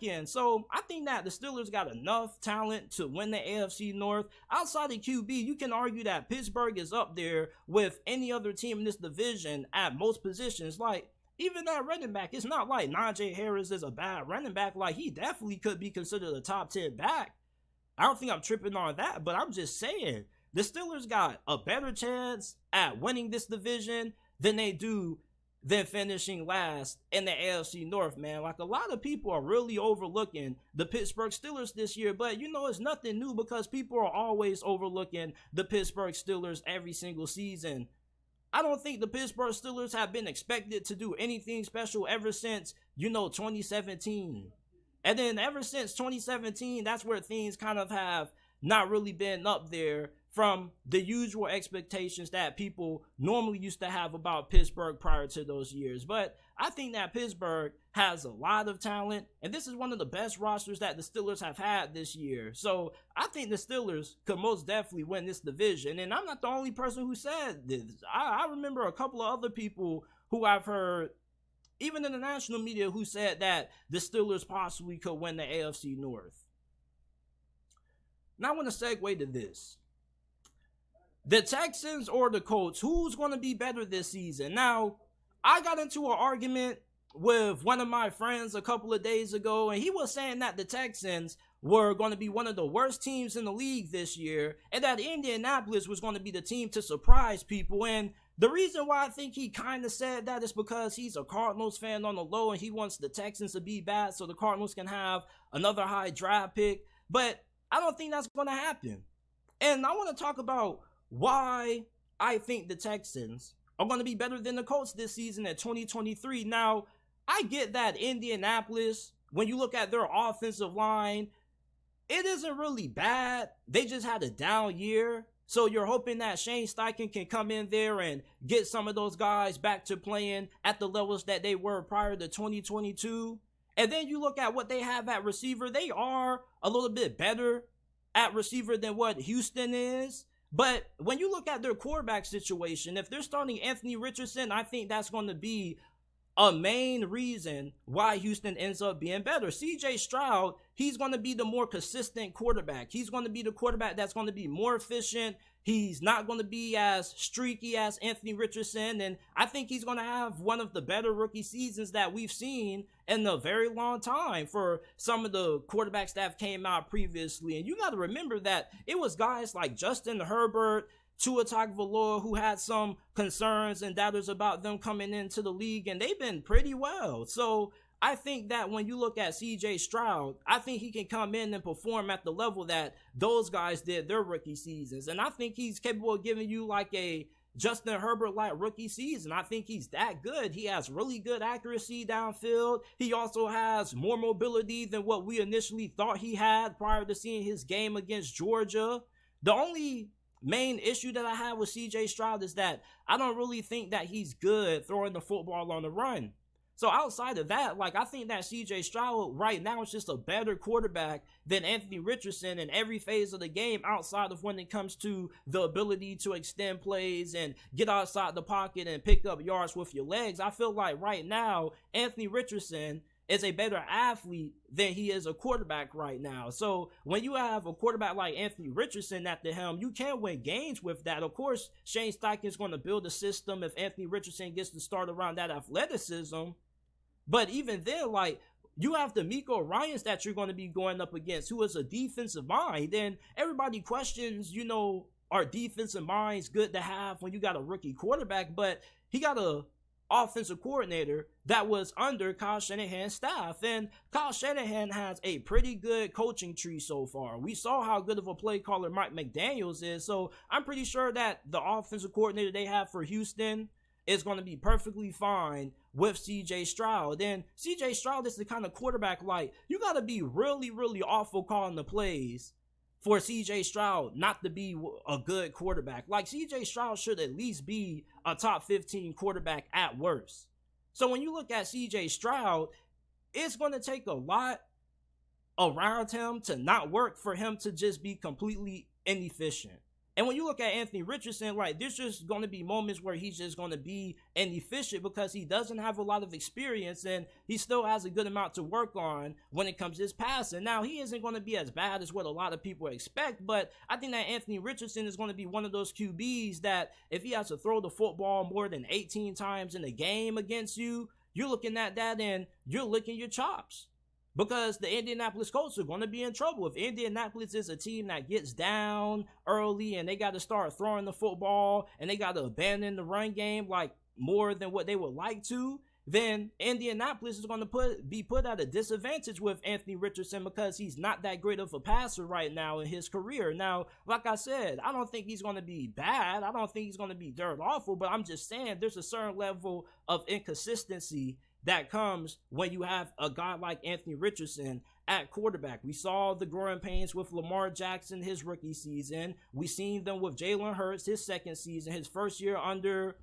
end. So I think that the Steelers got enough talent to win the AFC North. Outside of QB, you can argue that Pittsburgh is up there with any other team in this division at most positions. Like, even that running back, it's not like Najee Harris is a bad running back. Like, he definitely could be considered a top 10 back. I don't think I'm tripping on that, but I'm just saying, the Steelers got a better chance at winning this division than they do than finishing last in the AFC North, man. Like, a lot of people are really overlooking the Pittsburgh Steelers this year, but you know, it's nothing new because people are always overlooking the Pittsburgh Steelers every single season. I don't think the Pittsburgh Steelers have been expected to do anything special ever since, 2017. And then ever since 2017, that's where things kind of have not really been up there from the usual expectations that people normally used to have about Pittsburgh prior to those years. But I think that Pittsburgh has a lot of talent, and this is one of the best rosters that the Steelers have had this year. So I think the Steelers could most definitely win this division, and I'm not the only person who said this. I remember a couple of other people who I've heard, even in the national media, who said that the Steelers possibly could win the AFC North. Now I want to segue to this. The Texans or the Colts, who's going to be better this season? Now, I got into an argument with one of my friends a couple of days ago, and he was saying that the Texans were going to be one of the worst teams in the league this year, and that Indianapolis was going to be the team to surprise people. And the reason why I think he kind of said that is because he's a Cardinals fan on the low, and he wants the Texans to be bad so the Cardinals can have another high draft pick. But I don't think that's going to happen. And I want to talk about why I think the Texans are going to be better than the Colts this season in 2023. Now, I get that Indianapolis, when you look at their offensive line, it isn't really bad. They just had a down year. So you're hoping that Shane Steichen can come in there and get some of those guys back to playing at the levels that they were prior to 2022. And then you look at what they have at receiver. They are a little bit better at receiver than what Houston is. But when you look at their quarterback situation, if they're starting Anthony Richardson, I think that's going to be a main reason why Houston ends up being better. CJ Stroud, he's going to be the more consistent quarterback. He's going to be the quarterback that's going to be more efficient. He's not going to be as streaky as Anthony Richardson, and I think he's going to have one of the better rookie seasons that we've seen in a very long time for some of the quarterbacks that have came out previously. And you got to remember that it was guys like Justin Herbert, Tua Tagovailoa, who had some concerns and doubters about them coming into the league, and they've been pretty well. So I think that when you look at CJ Stroud, I think he can come in and perform at the level that those guys did their rookie seasons. And I think he's capable of giving you like a Justin Herbert-like rookie season. I think he's that good. He has really good accuracy downfield. He also has more mobility than what we initially thought he had prior to seeing his game against Georgia. The only main issue that I have with CJ Stroud is that I don't really think that he's good throwing the football on the run. So outside of that, like, I think that CJ Stroud right now is just a better quarterback than Anthony Richardson in every phase of the game, outside of when it comes to the ability to extend plays and get outside the pocket and pick up yards with your legs. I feel like right now, Anthony Richardson is a better athlete than he is a quarterback right now. So when you have a quarterback like Anthony Richardson at the helm, you can win games with that. Of course, Shane Steichen is going to build a system if Anthony Richardson gets to start around that athleticism. But even then, like, you have DeMeco Ryans that you're going to be going up against, who is a defensive mind. And everybody questions, you know, are defensive minds good to have when you got a rookie quarterback? But he got a offensive coordinator that was under Kyle Shanahan's staff, and Kyle Shanahan has a pretty good coaching tree so far. We saw how good of a play caller Mike McDaniels is, so I'm pretty sure that the offensive coordinator they have for Houston is going to be perfectly fine with CJ Stroud. And CJ Stroud is the kind of quarterback, like, you got to be really, really awful calling the plays for CJ Stroud not to be a good quarterback. Like, CJ Stroud should at least be a top 15 quarterback at worst. So when you look at CJ Stroud, it's going to take a lot around him to not work for him to just be completely inefficient. And when you look at Anthony Richardson, like, there's just going to be moments where he's just going to be inefficient because he doesn't have a lot of experience and he still has a good amount to work on when it comes to his passing. Now, he isn't going to be as bad as what a lot of people expect, but I think that Anthony Richardson is going to be one of those QBs that if he has to throw the football more than 18 times in a game against you, you're looking at that and you're licking your chops. Because the Indianapolis Colts are going to be in trouble. If Indianapolis is a team that gets down early and they got to start throwing the football and they got to abandon the run game like more than what they would like to, then Indianapolis is going to be put at a disadvantage with Anthony Richardson because he's not that great of a passer right now in his career. Now, like I said, I don't think he's going to be bad. I don't think he's going to be dirt awful, but I'm just saying there's a certain level of inconsistency that comes when you have a guy like Anthony Richardson at quarterback. We saw the growing pains with Lamar Jackson his rookie season. We seen them with Jalen Hurts his second season, his first year under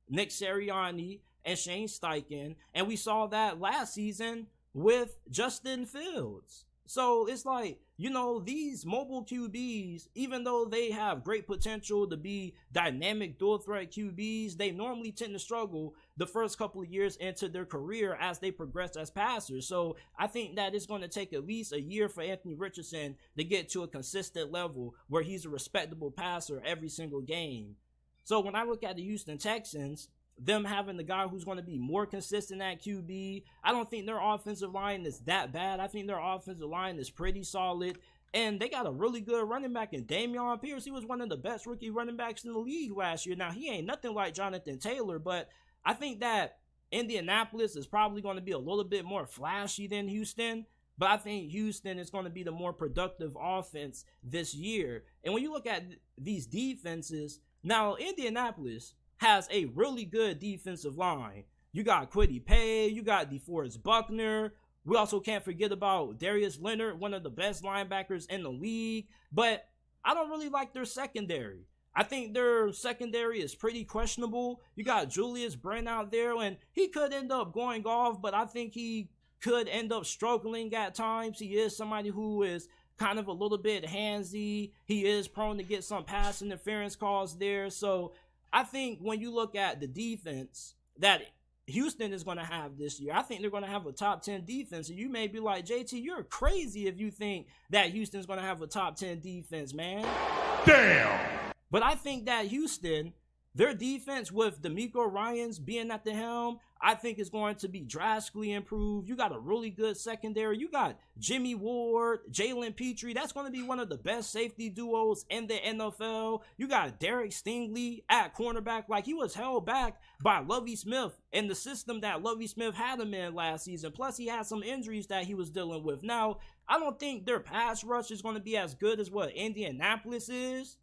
Nick Sirianni and Shane Steichen. And we saw that last season with Justin Fields. So it's like, you know, these mobile QBs, even though they have great potential to be dynamic dual threat QBs, they normally tend to struggle the first couple of years into their career as they progress as passers. So I think that it's going to take at least a year for Anthony Richardson to get to a consistent level where he's a respectable passer every single game. So when I look at the Houston Texans, them having the guy who's going to be more consistent at QB, I don't think their offensive line is that bad. I think their offensive line is pretty solid. And they got a really good running back in Dameon Pierce. He was one of the best rookie running backs in the league last year. Now, he ain't nothing like Jonathan Taylor, but I think that Indianapolis is probably going to be a little bit more flashy than Houston. But I think Houston is going to be the more productive offense this year. And when you look at these defenses, now Indianapolis has a really good defensive line. You got Kwity Paye, you got DeForest Buckner. We also can't forget about Darius Leonard, one of the best linebackers in the league. But I don't really like their secondary. I think their secondary is pretty questionable. You got Julius Brent out there, and he could end up going off, but I think he could end up struggling at times. He is somebody who is kind of a little bit handsy. He is prone to get some pass interference calls there. So I think when you look at the defense that Houston is going to have this year, I think they're going to have a top 10 defense. And you may be like, JT, you're crazy if you think that Houston's going to have a top 10 defense, man. Damn! But I think that Houston, their defense with DeMeco Ryans being at the helm, I think is going to be drastically improved. You got a really good secondary. You got Jimmy Ward, Jalen Petrie. That's going to be one of the best safety duos in the NFL. You got Derek Stingley at cornerback. Like, he was held back by Lovie Smith and the system that Lovie Smith had him in last season. Plus, he had some injuries that he was dealing with. Now, I don't think their pass rush is going to be as good as what Indianapolis is.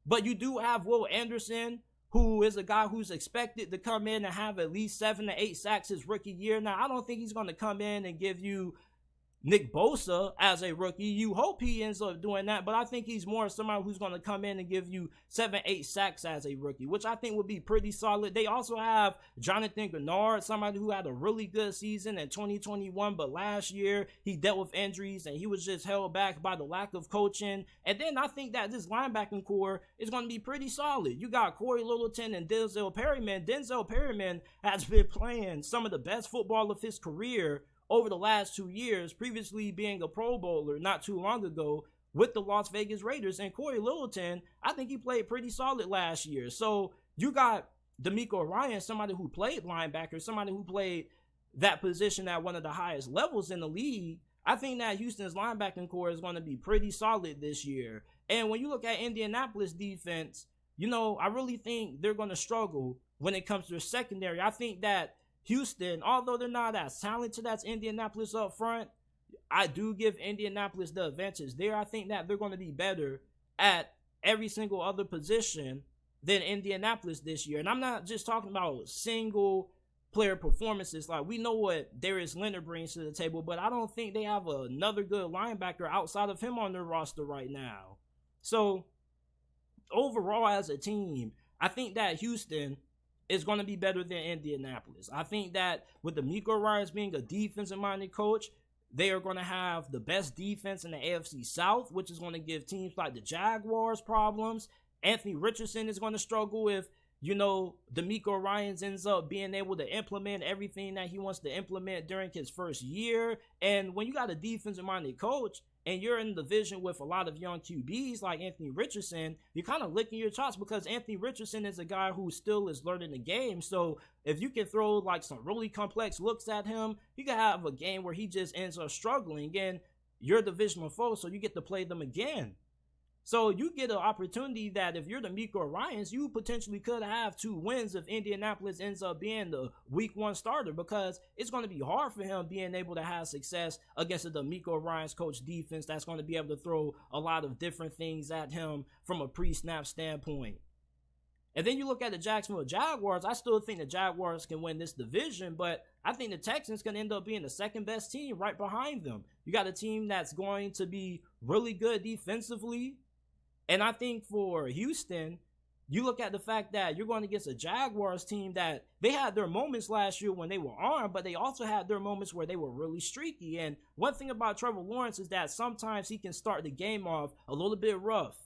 But you do have Will Anderson, who is a guy who's expected to come in and have at least 7 to 8 sacks his rookie year. Now, I don't think he's going to come in and give you Nick Bosa as a rookie. You hope he ends up doing that, but I think he's more somebody who's going to come in and give you 7-8 sacks as a rookie, which I think would be pretty solid. They also have Jonathan Gennard, somebody who had a really good season in 2021, but last year he dealt with injuries and he was just held back by the lack of coaching. And then I think that this linebacking core is going to be pretty solid. You got Corey Littleton and Denzel Perryman. Denzel Perryman has been playing some of the best football of his career over the last 2 years, previously being a Pro Bowler not too long ago with the Las Vegas Raiders. And Corey Littleton, I think he played pretty solid last year. So you got DeMeco Ryans, somebody who played linebacker, somebody who played that position at one of the highest levels in the league. I think that Houston's linebacking core is going to be pretty solid this year. And when you look at Indianapolis defense, I really think they're going to struggle when it comes to their secondary. I think that Houston, although they're not as talented as Indianapolis up front, I do give Indianapolis the advantage there. I think that they're going to be better at every single other position than Indianapolis this year. And I'm not just talking about single player performances. Like, we know what Darius Leonard brings to the table, but I don't think they have another good linebacker outside of him on their roster right now. So overall as a team, I think that Houston is going to be better than Indianapolis. I think that with DeMeco Ryans being a defensive-minded coach, they are going to have the best defense in the AFC South, which is going to give teams like the Jaguars problems. Anthony Richardson is going to struggle if, DeMeco Ryans ends up being able to implement everything that he wants to implement during his first year. And when you got a defensive-minded coach and you're in the division with a lot of young QBs like Anthony Richardson, you're kind of licking your chops because Anthony Richardson is a guy who still is learning the game. So if you can throw like some really complex looks at him, you can have a game where he just ends up struggling. And you're a divisional foe, so you get to play them again. So you get an opportunity that if you're the DeMeco Ryans, you potentially could have 2 wins if Indianapolis ends up being the week 1 starter, because it's going to be hard for him being able to have success against a DeMeco Ryans coach defense that's going to be able to throw a lot of different things at him from a pre-snap standpoint. And then you look at the Jacksonville Jaguars. I still think the Jaguars can win this division, but I think the Texans can end up being the second best team right behind them. You got a team that's going to be really good defensively. And I think for Houston, you look at the fact that you're going against a Jaguars team that they had their moments last year when they were armed, but they also had their moments where they were really streaky. And one thing about Trevor Lawrence is that sometimes he can start the game off a little bit rough.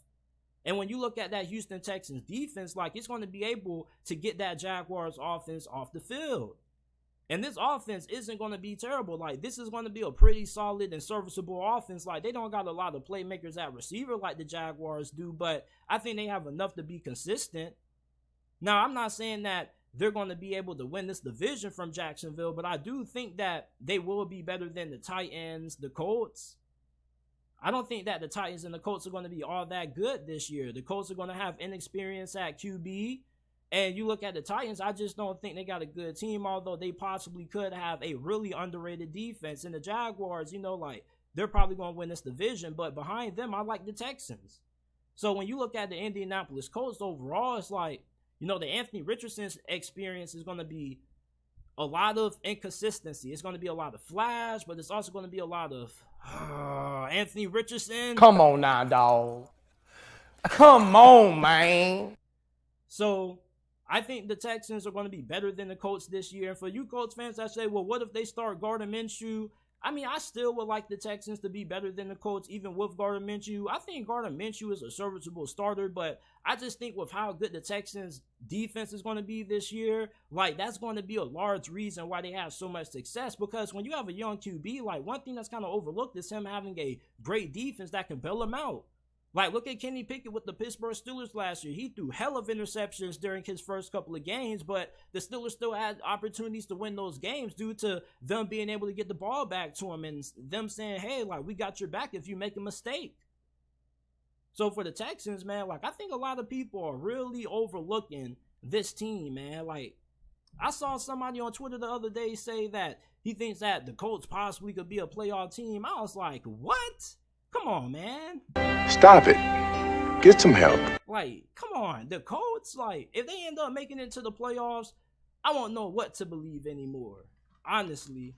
And when you look at that Houston Texans defense, like, it's going to be able to get that Jaguars offense off the field. And this offense isn't going to be terrible. Like, this is going to be a pretty solid and serviceable offense. Like, they don't got a lot of playmakers at receiver like the Jaguars do, but I think they have enough to be consistent. Now, I'm not saying that they're going to be able to win this division from Jacksonville, but I do think that they will be better than the Titans, the Colts. I don't think that the Titans and the Colts are going to be all that good this year. The Colts are going to have inexperience at QB. And you look at the Titans, I just don't think they got a good team, although they possibly could have a really underrated defense. And the Jaguars, they're probably going to win this division, but behind them, I like the Texans. So when you look at the Indianapolis Colts overall, it's like, the Anthony Richardson's experience is going to be a lot of inconsistency. It's going to be a lot of flash, but it's also going to be a lot of Anthony Richardson. Come on now, dog. Come on, man. So I think the Texans are going to be better than the Colts this year. And for you Colts fans that say, well, what if they start Gardner Minshew? I mean, I still would like the Texans to be better than the Colts, even with Gardner Minshew. I think Gardner Minshew is a serviceable starter, but I just think with how good the Texans defense is going to be this year, that's going to be a large reason why they have so much success. Because when you have a young QB, one thing that's kind of overlooked is him having a great defense that can bail him out. Look at Kenny Pickett with the Pittsburgh Steelers last year. He threw hell of interceptions during his first couple of games, but the Steelers still had opportunities to win those games due to them being able to get the ball back to him and them saying, hey, we got your back if you make a mistake. So for the Texans, man, I think a lot of people are really overlooking this team, man. I saw somebody on Twitter the other day say that he thinks that the Colts possibly could be a playoff team. I was like, what? Come on, man. Stop it. Get some help. Come on. The Colts, if they end up making it to the playoffs, I won't know what to believe anymore. Honestly.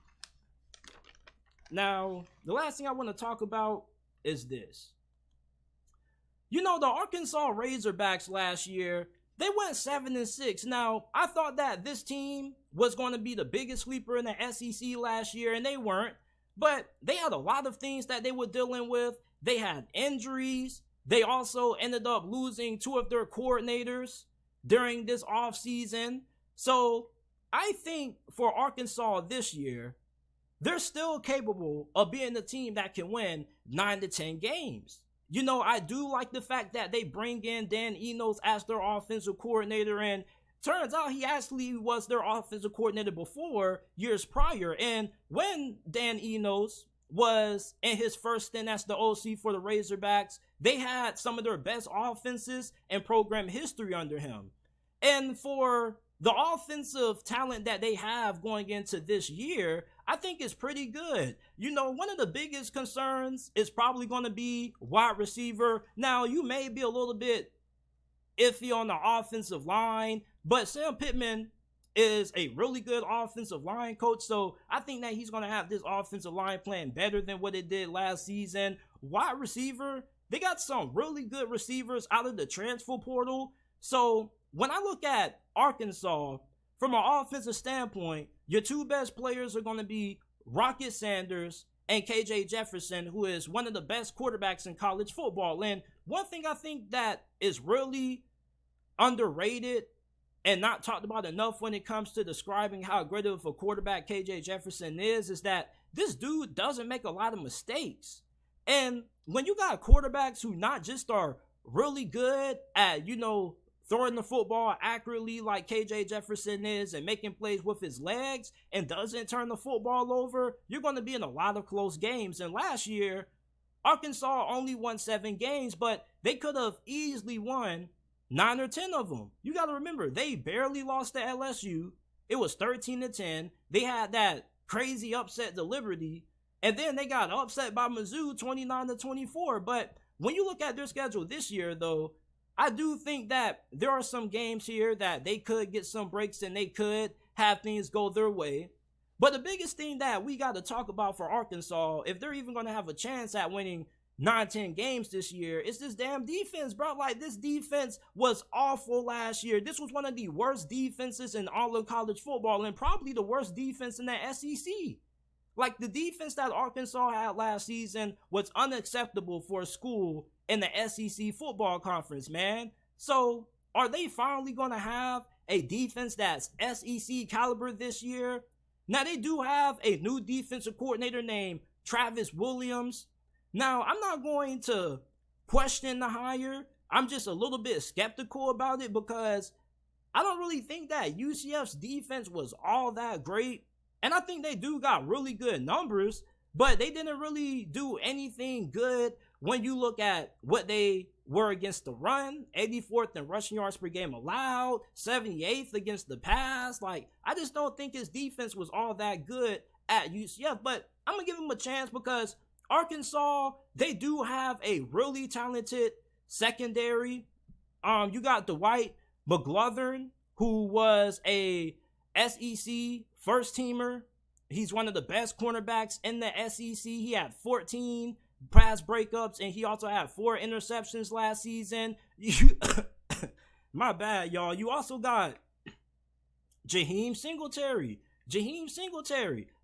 Now, the last thing I want to talk about is this. You know, the Arkansas Razorbacks last year, they went 7-6. Now, I thought that this team was going to be the biggest sleeper in the SEC last year, and they weren't. But they had a lot of things that they were dealing with. They had injuries. They also ended up losing 2 of their coordinators during this offseason. So, I think for Arkansas this year, they're still capable of being the team that can win 9 to 10 games. You know, I do like the fact that they bring in Dan Enos as their offensive coordinator, and turns out he actually was their offensive coordinator before, years prior. And when Dan Enos was in his first stint as the OC for the Razorbacks, they had some of their best offenses in program history under him. And for the offensive talent that they have going into this year, I think it's pretty good. You know, one of the biggest concerns is probably going to be wide receiver. Now, you may be a little bit iffy on the offensive line, but Sam Pittman is a really good offensive line coach, so I think that he's going to have this offensive line playing better than what it did last season. Wide receiver, they got some really good receivers out of the transfer portal. So when I look at Arkansas, from an offensive standpoint, your 2 best players are going to be Rocket Sanders and KJ Jefferson, who is one of the best quarterbacks in college football. And one thing I think that is really underrated and not talked about enough when it comes to describing how great of a quarterback KJ Jefferson is that this dude doesn't make a lot of mistakes. And when you got quarterbacks who not just are really good at, you know, throwing the football accurately like KJ Jefferson is and making plays with his legs and doesn't turn the football over, you're going to be in a lot of close games. And last year, Arkansas only won 7 games, but they could have easily won 9 or 10 of them. You got to remember, they barely lost to LSU. It was 13-10. They had that crazy upset to Liberty, and then they got upset by Mizzou 29-24. But when you look at their schedule this year, though, I do think that there are some games here that they could get some breaks and they could have things go their way. But the biggest thing that we got to talk about for Arkansas, if they're even going to have a chance at winning 9-10 games this year, is this damn defense, bro. Like, this defense was awful last year. This was one of the worst defenses in all of college football and probably the worst defense in the SEC. Like, the defense that Arkansas had last season was unacceptable for a school in the SEC football conference, man. So, are they finally going to have a defense that's SEC caliber this year? Now, they do have a new defensive coordinator named Travis Williams. Now, I'm not going to question the hire. I'm just a little bit skeptical about it because I don't really think that UCF's defense was all that great. And I think they do got really good numbers, but they didn't really do anything good when you look at what they were against the run. 84th in rushing yards per game allowed, 78th against the pass. Like, I just don't think his defense was all that good at UCF, but I'm going to give him a chance because Arkansas, they do have a really talented secondary. You got Dwight McGlothern, who was a SEC first teamer. He's one of the best cornerbacks in the SEC. He had 14 pass breakups, and he also had 4 interceptions last season. My bad, y'all. You also got Jaheim Singletary.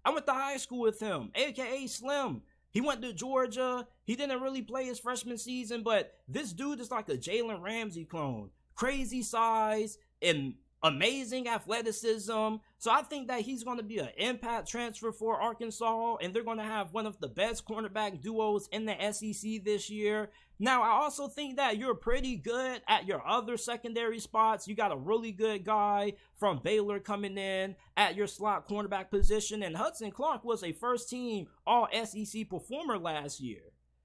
I went to high school with him, a.k.a. Slim. He went to Georgia. He didn't really play his freshman season, but this dude is like a Jalen Ramsey clone. Crazy size and amazing athleticism. So I think that he's going to be an impact transfer for Arkansas, and they're going to have one of the best cornerback duos in the SEC this year. Now, I also think that you're pretty good at your other secondary spots. You got a really good guy from Baylor coming in at your slot cornerback position, and Hudson Clark was a first-team All-SEC performer last year.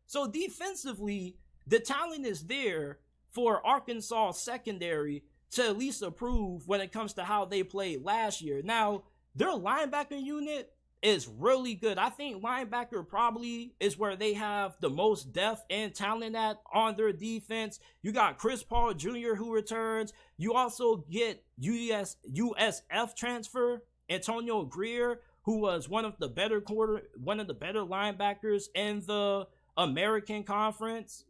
So defensively, the talent is there for Arkansas secondary to at least improve when it comes to how they played last year. Now, their linebacker unit is really good. I think linebacker probably is where they have the most depth and talent at on their defense. You got Chris Paul Jr. who returns. You also get USF transfer Antonio Greer, who was one of the better linebackers in the American Conference.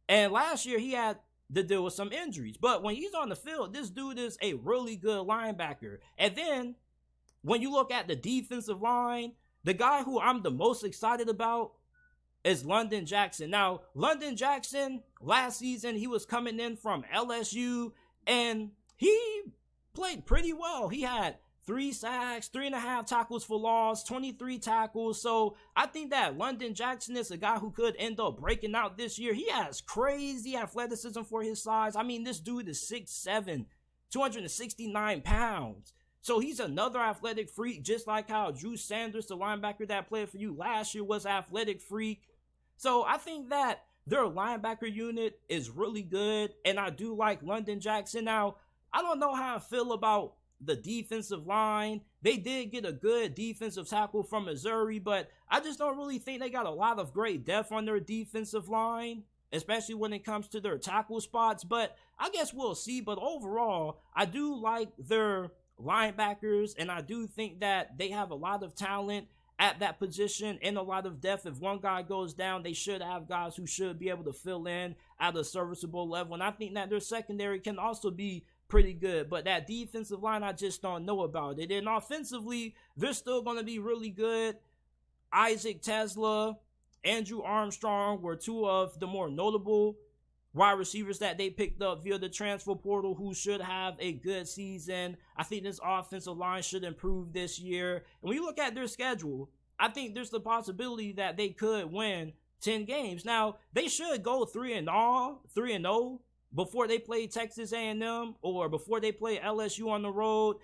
And last year he had to deal with some injuries. But when he's on the field, this dude is a really good linebacker. And then when you look at the defensive line, the guy who I'm the most excited about is London Jackson. Now, London Jackson, last season, he was coming in from LSU, and he played pretty well. He had 3 sacks, 3.5 tackles for loss, 23 tackles. So I think that London Jackson is a guy who could end up breaking out this year. He has crazy athleticism for his size. I mean, this dude is 6'7", 269 pounds. So he's another athletic freak, just like how Drew Sanders, the linebacker that played for you last year, was an athletic freak. So I think that their linebacker unit is really good, and I do like London Jackson. Now, I don't know how I feel about the defensive line. They did get a good defensive tackle from Missouri, but I just don't really think they got a lot of great depth on their defensive line, especially when it comes to their tackle spots. But I guess we'll see. But overall, I do like their linebackers, and I do think that they have a lot of talent at that position and a lot of depth. If one guy goes down, they should have guys who should be able to fill in at a serviceable level. And I think that their secondary can also be pretty good, but that defensive line, I just don't know about it. And offensively, they're still going to be really good. Isaac Tesla, Andrew Armstrong were 2 of the more notable wide receivers that they picked up via the transfer portal who should have a good season. I think this offensive line should improve this year. And when you look at their schedule, I think there's the possibility that they could win 10 games. Now, they should go 3-0 before they play Texas A&M or before they play LSU on the road.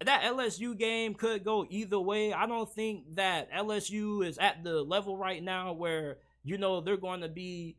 That LSU game could go either way. I don't think that LSU is at the level right now where, you know, they're going to be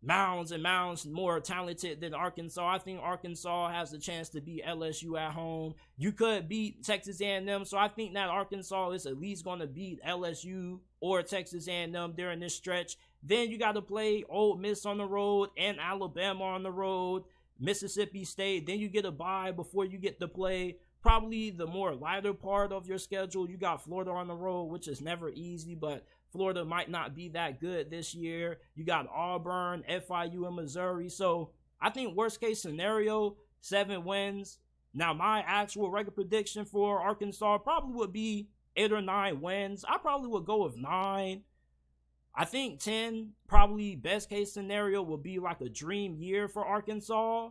mounds and mounds more talented than Arkansas. I think Arkansas has a chance to beat LSU at home. You could beat Texas A&M, so I think that Arkansas is at least going to beat LSU or Texas A&M during this stretch. Then you got to play Ole Miss on the road and Alabama on the road, Mississippi State. Then you get a bye before you get to play probably the more lighter part of your schedule. You got Florida on the road, which is never easy, but Florida might not be that good this year. You got Auburn, FIU, and Missouri. So I think worst case scenario, 7 wins. Now, my actual record prediction for Arkansas probably would be 8 or 9 wins. I probably would go with 9. I think 10, probably best case scenario, will be like a dream year for Arkansas,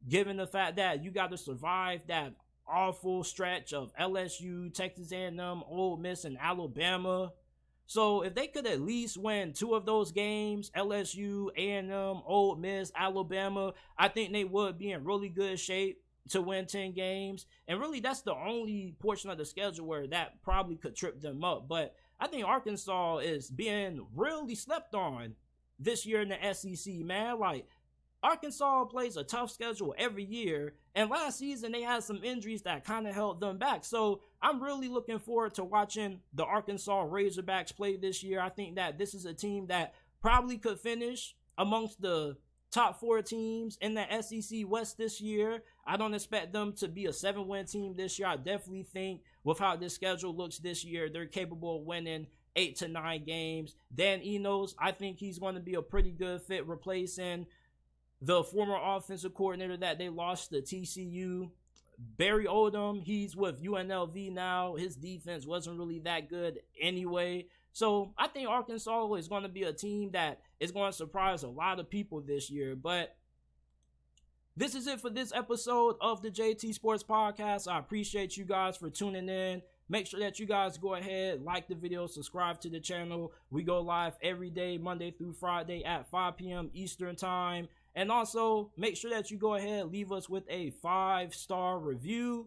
given the fact that you got to survive that awful stretch of LSU, Texas A&M, Ole Miss, and Alabama. So if they could at least win 2 of those games, LSU, A&M, Ole Miss, Alabama, I think they would be in really good shape to win 10 games. And really, that's the only portion of the schedule where that probably could trip them up. But I think Arkansas is being really slept on this year in the SEC, man. Like, Arkansas plays a tough schedule every year, and last season they had some injuries that kind of held them back. So I'm really looking forward to watching the Arkansas Razorbacks play this year. I think that this is a team that probably could finish amongst the top 4 teams in the SEC West this year. I don't expect them to be a 7-win team this year. I definitely think with how this schedule looks this year, they're capable of winning 8 to 9 games. Dan Enos, I think he's going to be a pretty good fit replacing the former offensive coordinator that they lost to TCU. Barry Odom, he's with UNLV now. His defense wasn't really that good anyway. So I think Arkansas is going to be a team that is going to surprise a lot of people this year. But this is it for this episode of the JT Sports Podcast. I appreciate you guys for tuning in. Make sure that you guys go ahead, like the video, subscribe to the channel. We go live every day, Monday through Friday at 5 p.m. Eastern Time. And also, make sure that you go ahead and leave us with a 5-star review.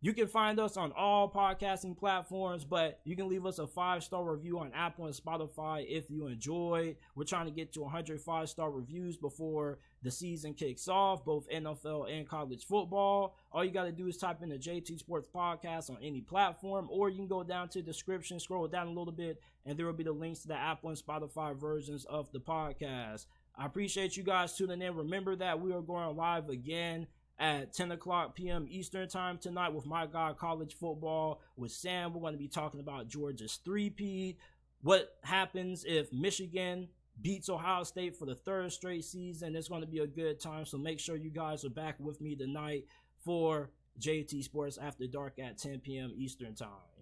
You can find us on all podcasting platforms, but you can leave us a 5-star review on Apple and Spotify if you enjoyed. We're trying to get to 100 5-star reviews before the season kicks off, both NFL and college football. All you got to do is type in the JT Sports Podcast on any platform, or you can go down to the description, scroll down a little bit, and there will be the links to the Apple and Spotify versions of the podcast. I appreciate you guys tuning in. Remember that we are going live again at 10 o'clock p.m. Eastern time tonight with my guy College Football with Sam. We're going to be talking about Georgia's three-peat. What happens if Michigan beats Ohio State for the third straight season? It's going to be a good time, so make sure you guys are back with me tonight for JT Sports After Dark at 10 p.m. Eastern time.